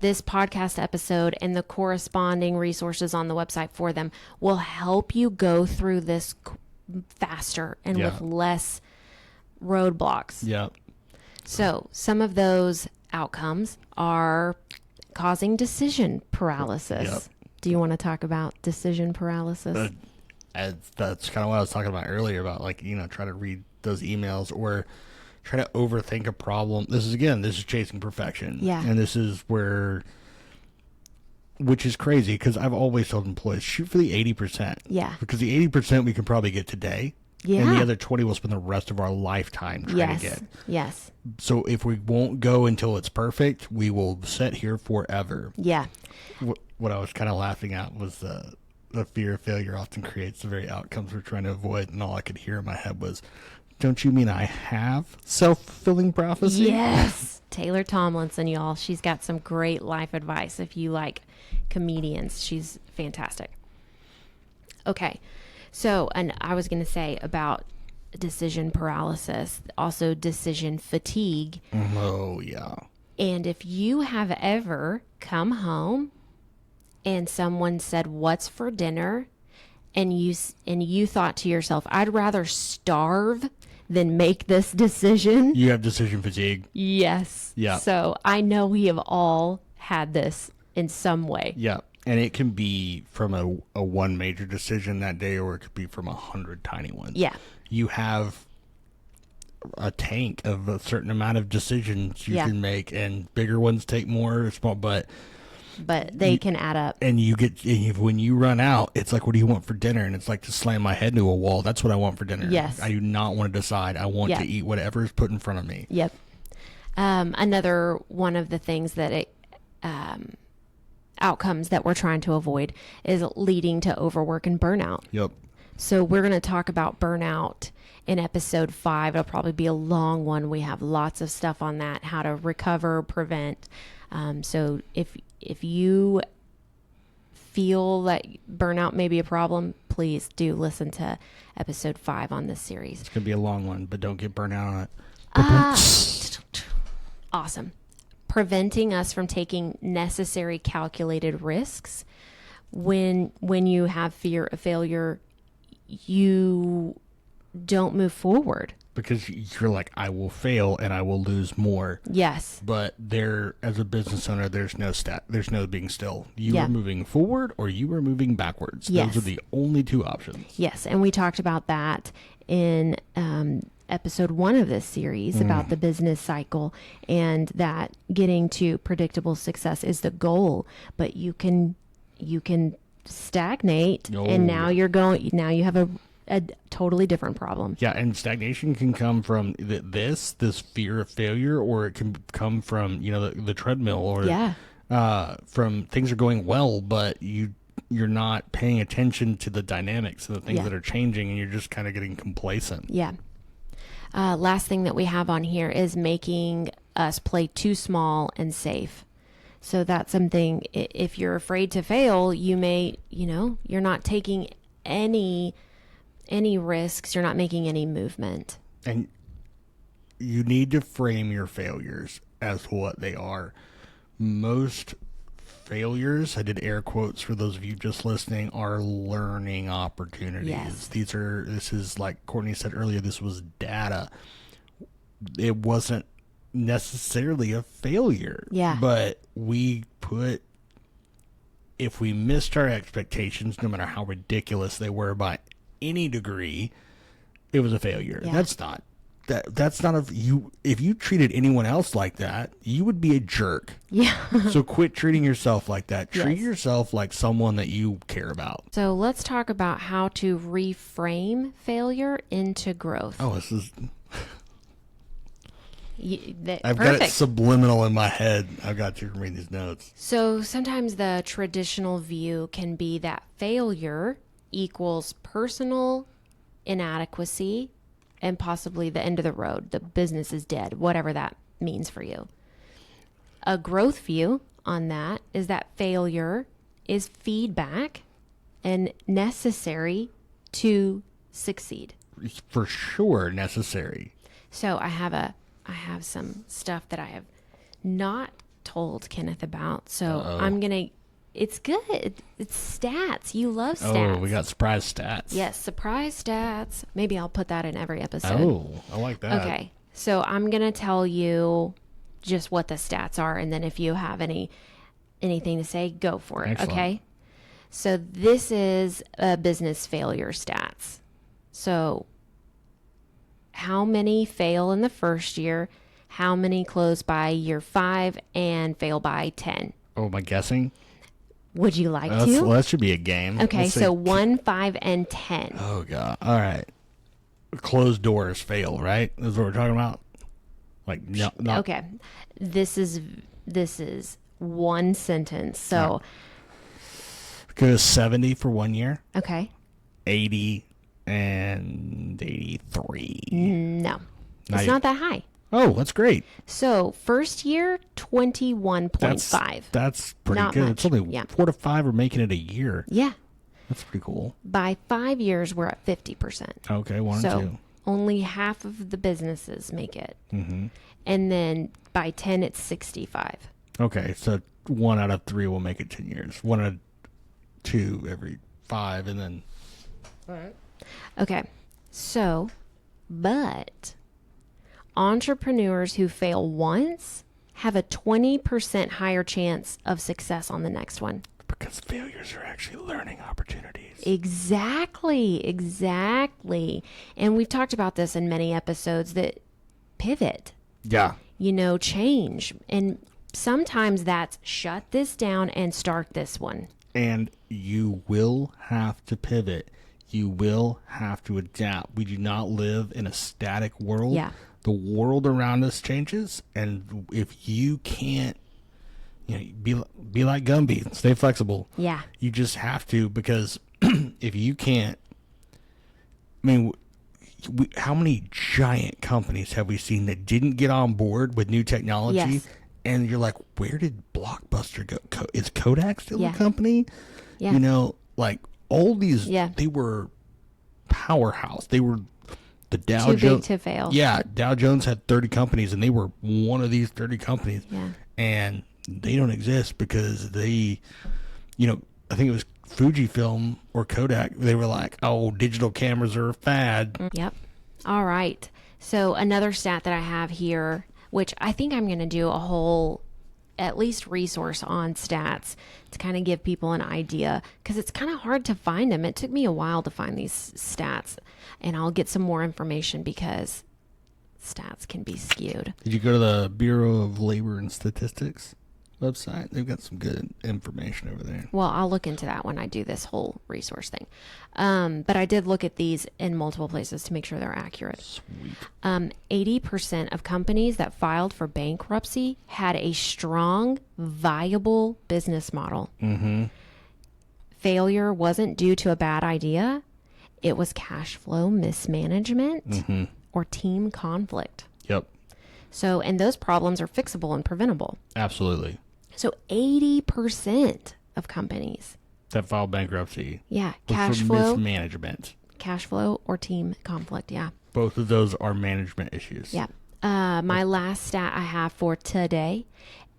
this podcast episode and the corresponding resources on the website for them will help you go through this faster and with less roadblocks. Yeah. So some of those outcomes are causing decision paralysis. Yep. Do you want to talk about decision paralysis? That's kind of what I was talking about earlier about try to read those emails or try to overthink a problem. This is chasing perfection. Yeah. And this is which is crazy because I've always told employees, shoot for the 80%. Yeah. Because the 80% we can probably get today. Yeah. And the other 20 we'll spend the rest of our lifetime trying to get. Yes. So if we won't go until it's perfect, we will sit here forever. Yeah. What I was kind of laughing at was the fear of failure often creates the very outcomes we're trying to avoid. And all I could hear in my head was, don't you mean I have self-fulfilling prophecy? Yes. Taylor Tomlinson, y'all. She's got some great life advice if you like comedians. She's fantastic. Okay. So, and I was going to say about decision paralysis, also decision fatigue. Oh, yeah. And if you have ever come home and someone said, "What's for dinner?" and you thought to yourself, "I'd rather starve than make this decision." You have decision fatigue. Yes. Yeah. So I know we have all had this in some way. Yeah. And it can be from a one major decision that day, or it could be from 100 tiny ones. Yeah. You have a tank of a certain amount of decisions you can make, and bigger ones take more, small, but they can add up. And when you run out, it's like, what do you want for dinner? And it's like to slam my head into a wall. That's what I want for dinner. Yes. I do not want to decide. I want to eat whatever is put in front of me. Yep. Another one of the things that outcomes that we're trying to avoid is leading to overwork and burnout. Yep. So we're going to talk about burnout in episode 5. It'll probably be a long one. We have lots of stuff on that, how to recover, prevent. So if you feel that burnout may be a problem, please do listen to episode 5 on this series. It's going to be a long one, but don't get burnt out on it. Awesome. Preventing us from taking necessary calculated risks. When you have fear of failure, you don't move forward. Because you're like, I will fail and I will lose more. Yes. But as a business owner, there's no being still. You Yeah. are moving forward or you are moving backwards. Yes. Those are the only two options. Yes, and we talked about that in episode 1 of this series about the business cycle, and that getting to predictable success is the goal, but you can stagnate, and now you have a totally different problem. Yeah, and stagnation can come from this fear of failure, or it can come from the treadmill, or from things are going well, but you're not paying attention to the dynamics and the things that are changing, and you're just kind of getting complacent. Yeah. Last thing that we have on here is making us play too small and safe. So that's something, if you're afraid to fail, you may, you're not taking any risks, you're not making any movement. And you need to frame your failures as what they are. Most failures, I did air quotes for those of you just listening, are learning opportunities. Yes. This is like Courtney said earlier, this was data. It wasn't necessarily a failure. Yeah. But if we missed our expectations, no matter how ridiculous they were by any degree, it was a failure. Yeah. That's not if you treated anyone else like that, you would be a jerk. Yeah. So quit treating yourself like that. Treat Yes. yourself like someone that you care about. So let's talk about how to reframe failure into growth. Oh, this is Perfect. I've got it subliminal in my head. I've got you read these notes. So sometimes the traditional view can be that failure equals personal inadequacy and possibly the end of the road. The business is dead, whatever that means for you. A growth view on that is that failure is feedback and necessary to succeed. For sure necessary. So I have some stuff that I have not told Kenneth about. So it's good. It's stats. You love stats. Oh, we got surprise stats. Yes, surprise stats. Maybe I'll put that in every episode. Oh, I like that. Okay. So I'm going to tell you just what the stats are, and then if you have anything to say, go for it. Excellent. Okay? So this is a business failure stats. So how many fail in the first year, how many close by year 5, and fail by 10? Oh, am I guessing? Would you like Well, to? that should be a game. Okay, Let's see. so 1, 5, and 10. Oh, God. All right. Closed doors fail, right? That's what we're talking about? Like, no, not... Okay. This is one sentence. So, Go to 70 for 1 year, okay. 80 and 83. No. It's not that high. Oh, that's great. So, first year, 21.5. That's pretty Not good. much. It's only Yeah. 4 to 5 are making it a year. Yeah. That's pretty cool. By 5 years, we're at 50%. Okay, 1 So, and 2. only half of the businesses make it. Mm-hmm. And then by 10, it's 65. Okay, so 1 out of 3 will make it 10 years. 1 out of 2 every 5, and then... All right. Okay. So, but entrepreneurs who fail once have a 20% higher chance of success on the next one. Because failures are actually learning opportunities. Exactly. And we've talked about this in many episodes, that pivot, Yeah. change. And sometimes that's shut this down and start this one. And you will have to pivot. You will have to adapt. We do not live in a static world. Yeah. The world around us changes. And if you can't, be like Gumby, stay flexible. Yeah. You just have to, because if you can't, I mean, how many giant companies have we seen that didn't get on board with new technology? Yes. And you're like, where did Blockbuster go? Is Kodak still a company? Yeah. You know, like all these, Yeah. they were powerhouse. They were the Dow Too Jones. big to fail. Yeah, Dow Jones had 30 companies, and they were one of these 30 companies. Yeah. And they don't exist because they, I think it was Fujifilm or Kodak. They were like, oh, digital cameras are a fad. Yep. All right. So another stat that I have here, which I think I'm going to do a whole, at least resource on stats to kind of give people an idea, because it's kind of hard to find them. It took me a while to find these stats, and I'll get some more information because stats can be skewed. Did you go to the Bureau of Labor and Statistics website? They've got some good information over there. Well, I'll look into that when I do this whole resource thing. But I did look at these in multiple places to make sure they're accurate. Sweet. 80% of companies that filed for bankruptcy had a strong, viable business model. Mm-hmm. Failure wasn't due to a bad idea. It was cash flow mismanagement or team conflict. Yep. So, and those problems are fixable and preventable. Absolutely. So 80% of companies. That filed bankruptcy. Yeah. Was Cash for flow. mismanagement. Cash flow or team conflict. Yeah. Both of those are management issues. Yeah. My last stat I have for today,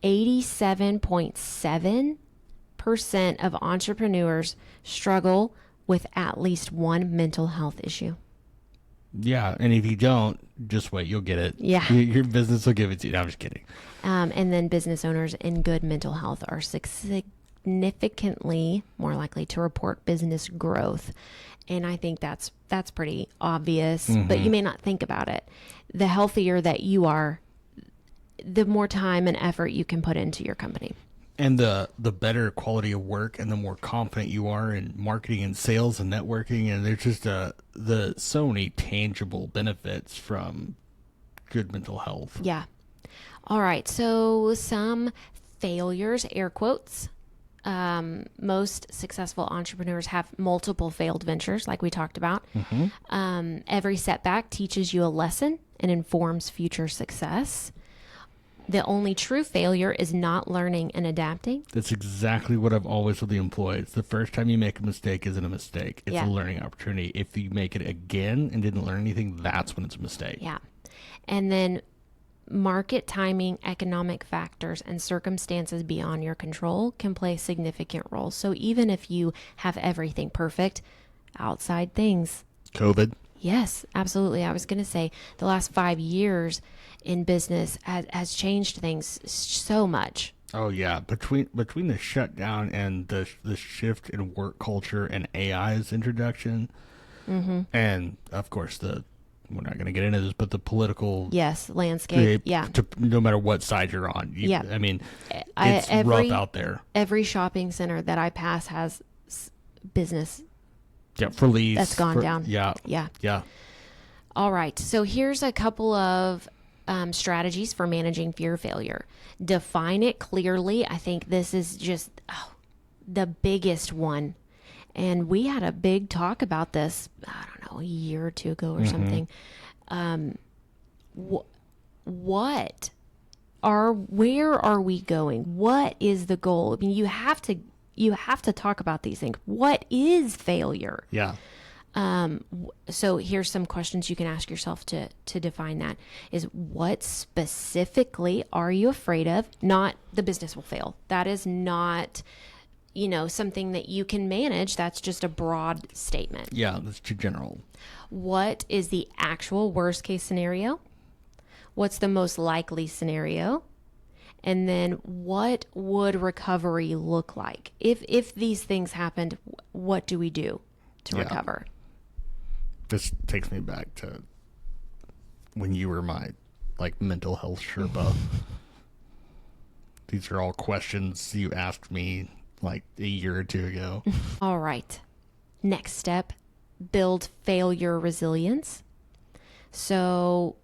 87.7% of entrepreneurs struggle with at least one mental health issue. Yeah, and if you don't, just wait, you'll get it. Yeah. Your business will give it to you. No, I'm just kidding. And then business owners in good mental health are significantly more likely to report business growth. And I think that's pretty obvious, but you may not think about it. The healthier that you are, the more time and effort you can put into your company. And the better quality of work, and the more confident you are in marketing and sales and networking, and there's just the so many tangible benefits from good mental health. Yeah. All right. So some failures, air quotes. Most successful entrepreneurs have multiple failed ventures, like we talked about. Every setback teaches you a lesson and informs future success. The only true failure is not learning and adapting. That's exactly what I've always told the employees. The first time you make a mistake isn't a mistake. It's a learning opportunity. If you make it again and didn't learn anything, that's when it's a mistake. Yeah. And then market timing, economic factors, and circumstances beyond your control can play significant roles. So even if you have everything perfect, outside things. COVID. Yes, absolutely. I was going to say the last 5 years in business has changed things so much. Oh yeah, between the shutdown and the shift in work culture and AI's introduction, and of course we're not going to get into this, but the political landscape. Yeah, no matter what side you're on. I mean, it's rough out there. Every shopping center that I pass has business. Yeah, for leads. That's gone down. Yeah. All right. So here's a couple of strategies for managing fear of failure. Define it clearly. I think this is just the biggest one. And we had a big talk about this, I don't know, a year or two ago or something. Where are we going? What is the goal? I mean, you have to talk about these things. What is failure? Yeah. So here's some questions you can ask yourself to define that. Is what specifically are you afraid of? Not the business will fail. That is not, something that you can manage. That's just a broad statement. Yeah, that's too general. What is the actual worst case scenario? What's the most likely scenario? And then what would recovery look like? If these things happened, what do we do to recover? This takes me back to when you were my mental health Sherpa. These are all questions you asked me a year or two ago. All right. Next step, build failure resilience. So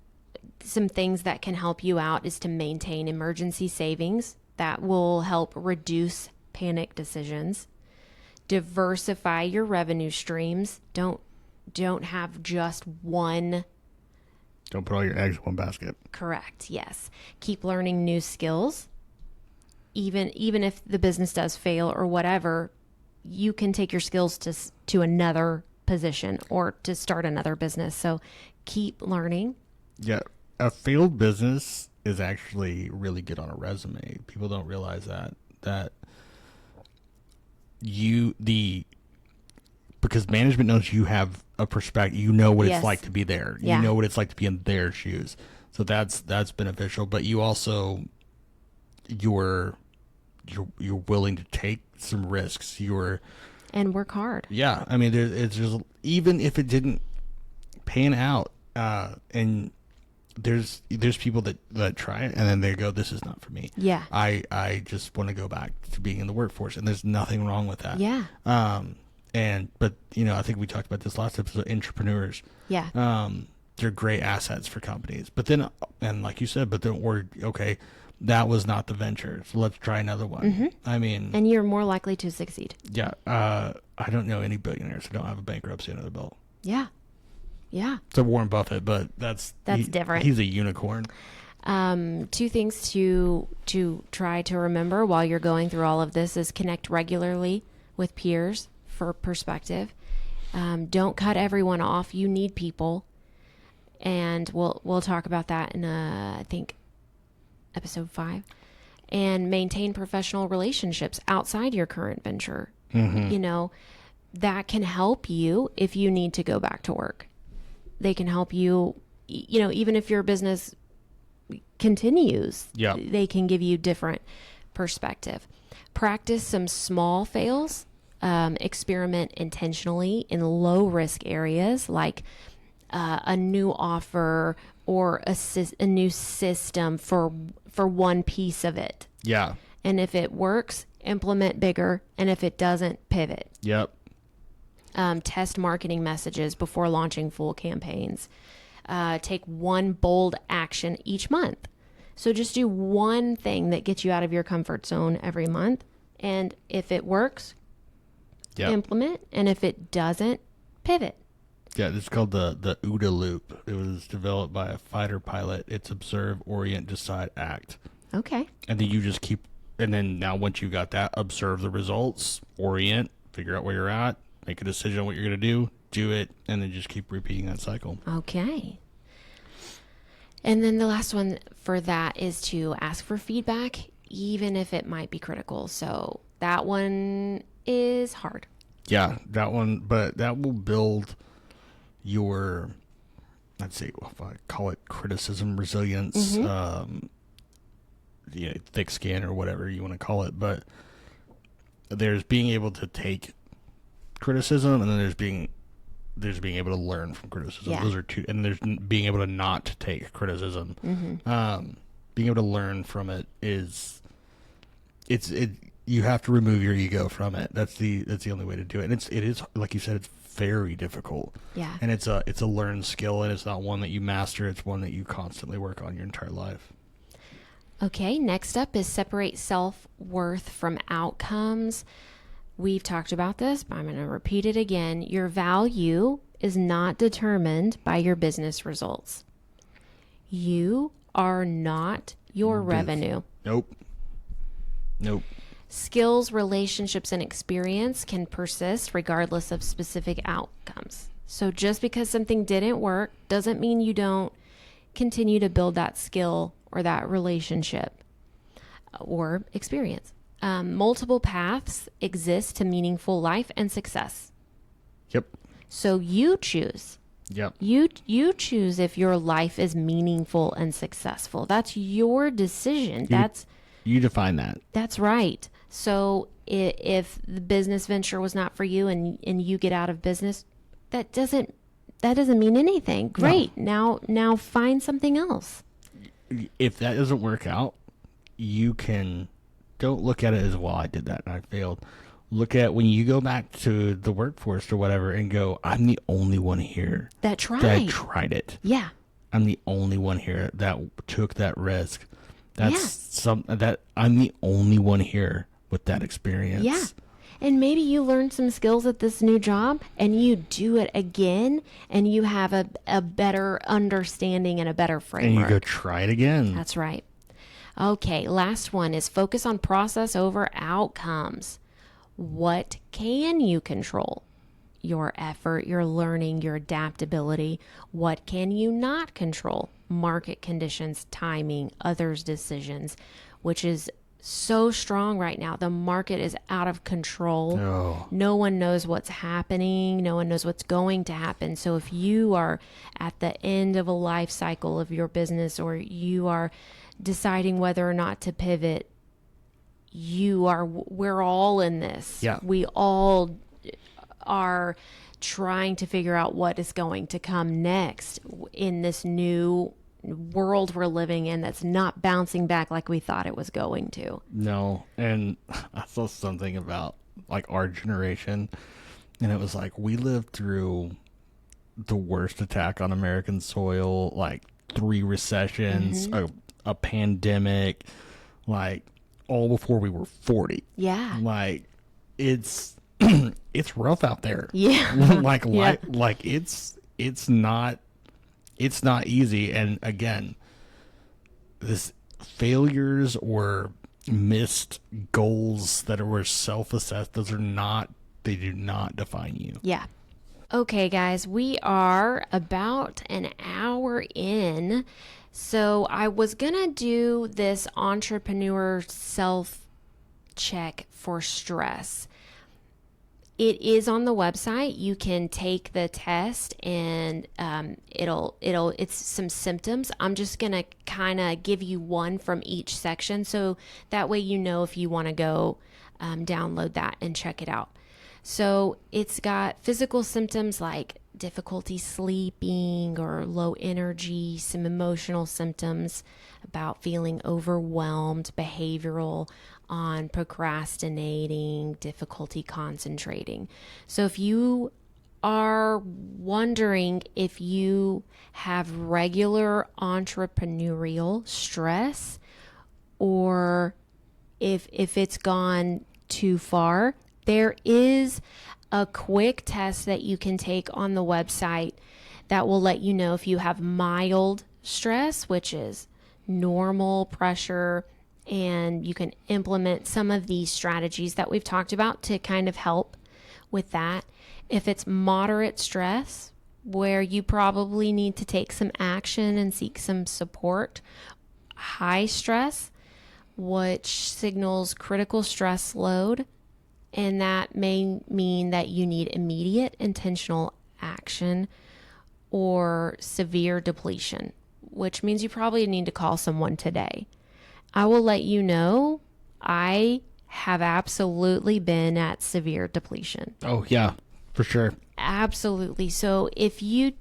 some things that can help you out is to maintain emergency savings That will help reduce panic decisions. Diversify your revenue streams. Don't have just one. Don't put all your eggs in one basket. Correct. Yes. Keep learning new skills. Even if the business does fail or whatever, you can take your skills to another position or to start another business. So keep learning. Yeah. A failed business is actually really good on a resume. People don't realize that because management knows you have a perspective, you know what Yes. it's like to be there. Yeah. You know what it's like to be in their shoes. So that's beneficial, but you also you're willing to take some risks. And work hard. Yeah, I mean, it's just, even if it didn't pan out, and there's people that try it and then they go, this is not for me. Yeah. I just want to go back to being in the workforce, and there's nothing wrong with that. Yeah. But I think we talked about this last episode. Entrepreneurs. Yeah. They're great assets for companies. But then, and like you said, okay, that was not the venture, so let's try another one. Mm-hmm. I mean, And you're more likely to succeed. yeah. I don't know any billionaires who don't have a bankruptcy under their belt. Yeah. Yeah. It's a Warren Buffett, but that's different. He's a unicorn. Two things to try to remember while you're going through all of this is connect regularly with peers for perspective. Don't cut everyone off. You need people, and we'll talk about that in I think episode 5. And maintain professional relationships outside your current venture. Mm-hmm. That can help you if you need to go back to work. They can help you, even if your business continues, Yeah. they can give you different perspective. Practice some small fails. Experiment intentionally in low risk areas like a new offer or a new system for one piece of it. Yeah. And if it works, implement bigger. And if it doesn't, pivot. Yep. Test marketing messages before launching full campaigns. Take one bold action each month. So just do one thing that gets you out of your comfort zone every month. And if it works, Yep. implement. And if it doesn't, pivot. Yeah, it's called the OODA loop. It was developed by a fighter pilot. It's observe, orient, decide, act. Okay. And then you just keep, and then now once you got that, observe the results, orient, figure out where you're at, make a decision on what you're going to do it, and then just keep repeating that cycle. Okay. And then the last one for that is to ask for feedback, even if it might be critical. So that one is hard. Yeah, that one, but that will build your, I'd say, if I call it criticism resilience, thick skin or whatever you want to call it. But there's being able to take criticism, and then there's being able to learn from criticism. Yeah. Those are two, and there's being able to not take criticism. Being able to learn from it is, you have to remove your ego from it. That's the only way to do it. And it is like you said, it's very difficult. Yeah. And it's a learned skill, and it's not one that you master. It's one that you constantly work on your entire life. Okay, next up is separate self-worth from outcomes. We've talked about this, but I'm going to repeat it again. Your value is not determined by your business results. You are not your revenue. Nope. Skills, relationships, and experience can persist regardless of specific outcomes. So just because something didn't work doesn't mean you don't continue to build that skill or that relationship or experience. Multiple paths exist to meaningful life and success. Yep. So you choose. Yep. You choose if your life is meaningful and successful. That's your decision. You define that. That's right. So if the business venture was not for you and you get out of business, that doesn't mean anything. Great. No. Now find something else. If that doesn't work out, don't look at it as, well, I did that and I failed. Look at when you go back to the workforce or whatever and go, I'm the only one here that tried it. Yeah. I'm the only one here that took that risk. That's something that I'm the only one here with that experience. Yeah. And maybe you learn some skills at this new job and you do it again and you have a better understanding and a better framework. And you go try it again. That's right. Okay, last one is focus on process over outcomes. What can you control? Your effort, your learning, your adaptability. What can you not control? Market conditions, timing, others' decisions, which is so strong right now. The market is out of control. Oh. No one knows what's happening. No one knows what's going to happen. So if you are at the end of a life cycle of your business, or you are deciding whether or not to pivot, we're all in this. Yeah. We all are trying to figure out what is going to come next in this new world we're living in that's not bouncing back like we thought it was going to. No. And I saw something about like our generation, and it was like we lived through the worst attack on American soil, like 3 recessions, a pandemic, like all before we were 40. Yeah. Like it's it's rough out there. Yeah. like it's not easy. And again, this failures or missed goals that were self-assessed, they do not define you. Yeah. Okay, guys, we are about an hour in. So I was going to do this entrepreneur self-check for stress. It is on the website. You can take the test and it's some symptoms. I'm just going to kind of give you one from each section. So that way, you know, if you want to go download that and check it out. So it's got physical symptoms like difficulty sleeping or low energy, some emotional symptoms about feeling overwhelmed, behavioral on procrastinating, difficulty concentrating. So if you are wondering if you have regular entrepreneurial stress, or if it's gone too far, there is a quick test that you can take on the website that will let you know if you have mild stress, which is normal pressure, and you can implement some of these strategies that we've talked about to kind of help with that. If it's moderate stress, where you probably need to take some action and seek some support. High stress, which signals critical stress load, and that may mean that you need immediate intentional action. Or severe depletion, which means you probably need to call someone today. I will let you know, I have absolutely been at severe depletion. Oh, yeah, for sure. Absolutely. So if you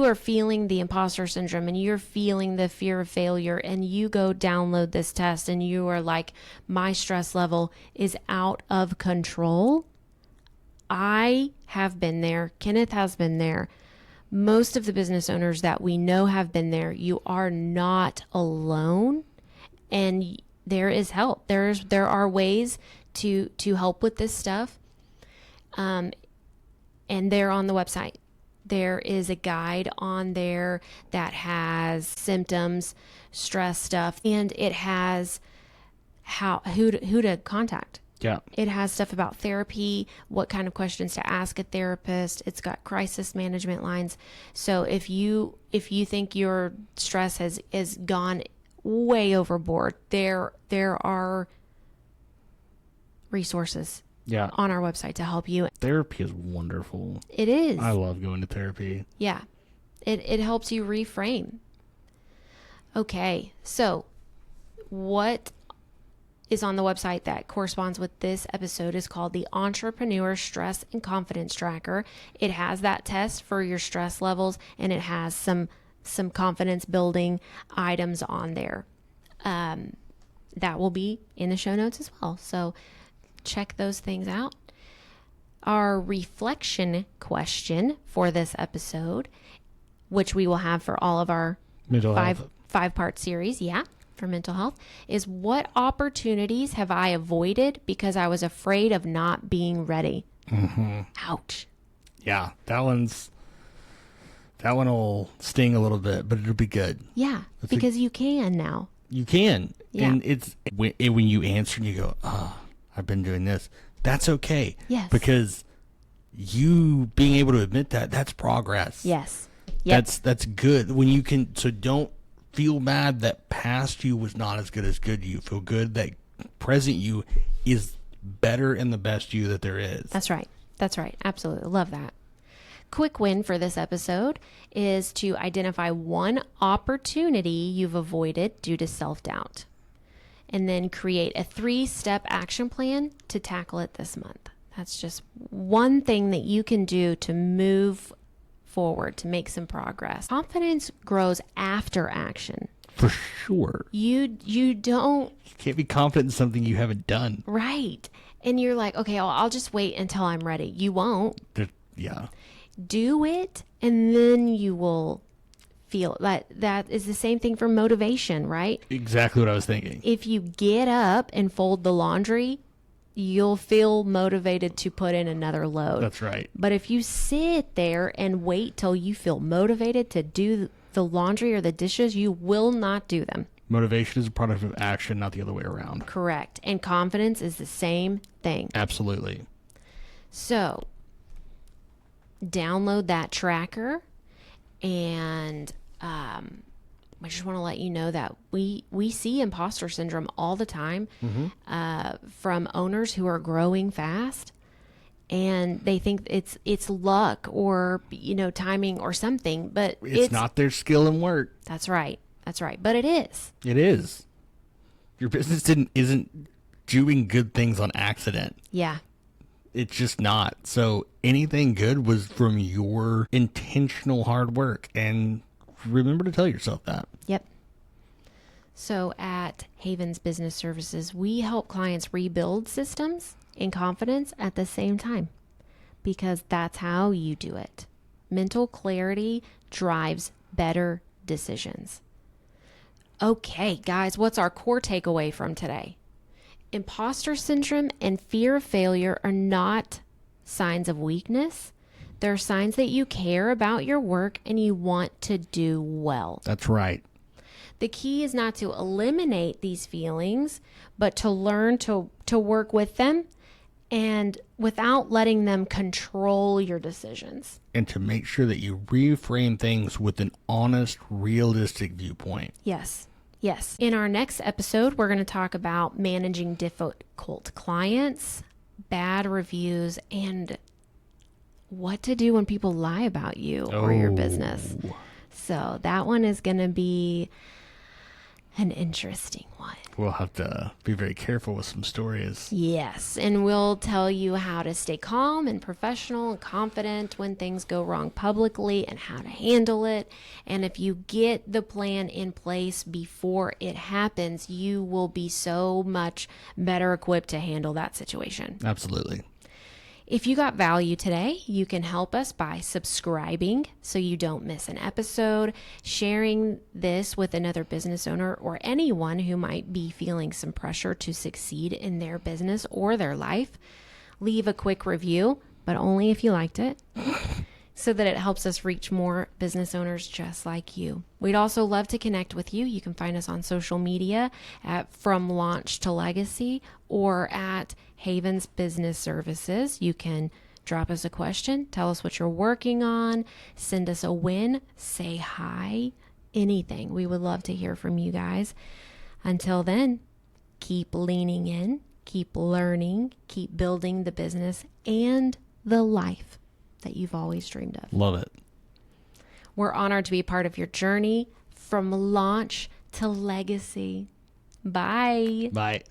are feeling the imposter syndrome and you're feeling the fear of failure, and you go download this test and you are like, my stress level is out of control, I have been there. Kenneth has been there. Most of the business owners that we know have been there. You are not alone, and there is help. There are ways to help with this stuff, and they're on the website. There is a guide on there that has symptoms, stress stuff, and it has who to contact. Yeah. It has stuff about therapy, what kind of questions to ask a therapist. It's got crisis management lines. So if you think your stress has gone way overboard, there are resources on our website to help you. Therapy is wonderful. It is. I love going to therapy. Yeah. It helps you reframe. Okay. So what is on the website that corresponds with this episode is called the Entrepreneur Stress and Confidence Tracker. It has that test for your stress levels, and it has some confidence building items on there. That will be in the show notes as well. So check those things out. Our reflection question for this episode, which we will have for all of our Mental health. 5-part series. Yeah. for mental health is, what opportunities have I avoided because I was afraid of not being ready? Ouch. Yeah, that one will sting a little bit, but it'll be good. Yeah, because you can now. You can. Yeah. And it's when you answer and you go, oh, I've been doing this. That's okay. Yes. Because you being able to admit that's progress. Yes. Yep. That's good. When you can, so don't feel bad that past you was not as good as good you. Feel good that present you is better and the best you that there is. That's right. That's right. Absolutely. Love that. Quick win for this episode is to identify one opportunity you've avoided due to self-doubt, and then create a 3-step action plan to tackle it this month. That's just one thing that you can do to move forward, to make some progress. Confidence grows after action. For sure. You don't... You can't be confident in something you haven't done. Right. And you're like, okay, I'll just wait until I'm ready. You won't. Yeah. Do it, and then you will feel it. That is the same thing for motivation, right? Exactly what I was thinking. If you get up and fold the laundry, you'll feel motivated to put in another load. That's right. But if you sit there and wait till you feel motivated to do the laundry or the dishes, you will not do them. Motivation is a product of action, not the other way around. Correct. And confidence is the same thing. Absolutely. So, download that tracker, and I just want to let you know that we see imposter syndrome all the time from owners who are growing fast, and they think it's luck or timing or something, but it's not their skill and work. That's right. That's right. But it is. It is. Your business isn't doing good things on accident. Yeah. It's just not. So anything good was from your intentional hard work. And remember to tell yourself that. Yep. So at Havens Business Services, we help clients rebuild systems and confidence at the same time, because that's how you do it. Mental clarity drives better decisions. Okay, guys, what's our core takeaway from today? Imposter syndrome and fear of failure are not signs of weakness. They're signs that you care about your work and you want to do well. That's right. The key is not to eliminate these feelings, but to learn to work with them and without letting them control your decisions. And to make sure that you reframe things with an honest, realistic viewpoint. Yes. Yes. In our next episode, we're going to talk about managing difficult clients, bad reviews, and what to do when people lie about you or your business. So that one is going to be an interesting one. We'll have to be very careful with some stories. Yes, and we'll tell you how to stay calm and professional and confident when things go wrong publicly and how to handle it. And if you get the plan in place before it happens, you will be so much better equipped to handle that situation. Absolutely. If you got value today, you can help us by subscribing so you don't miss an episode, sharing this with another business owner or anyone who might be feeling some pressure to succeed in their business or their life. Leave a quick review, but only if you liked it, so that it helps us reach more business owners just like you. We'd also love to connect with you. You can find us on social media at From Launch to Legacy or at Havens Business Services. You can drop us a question, tell us what you're working on, send us a win, say hi, anything. We would love to hear from you guys. Until then, keep leaning in, keep learning, keep building the business and the life that you've always dreamed of. Love it. We're honored to be part of your journey from launch to legacy. Bye. Bye.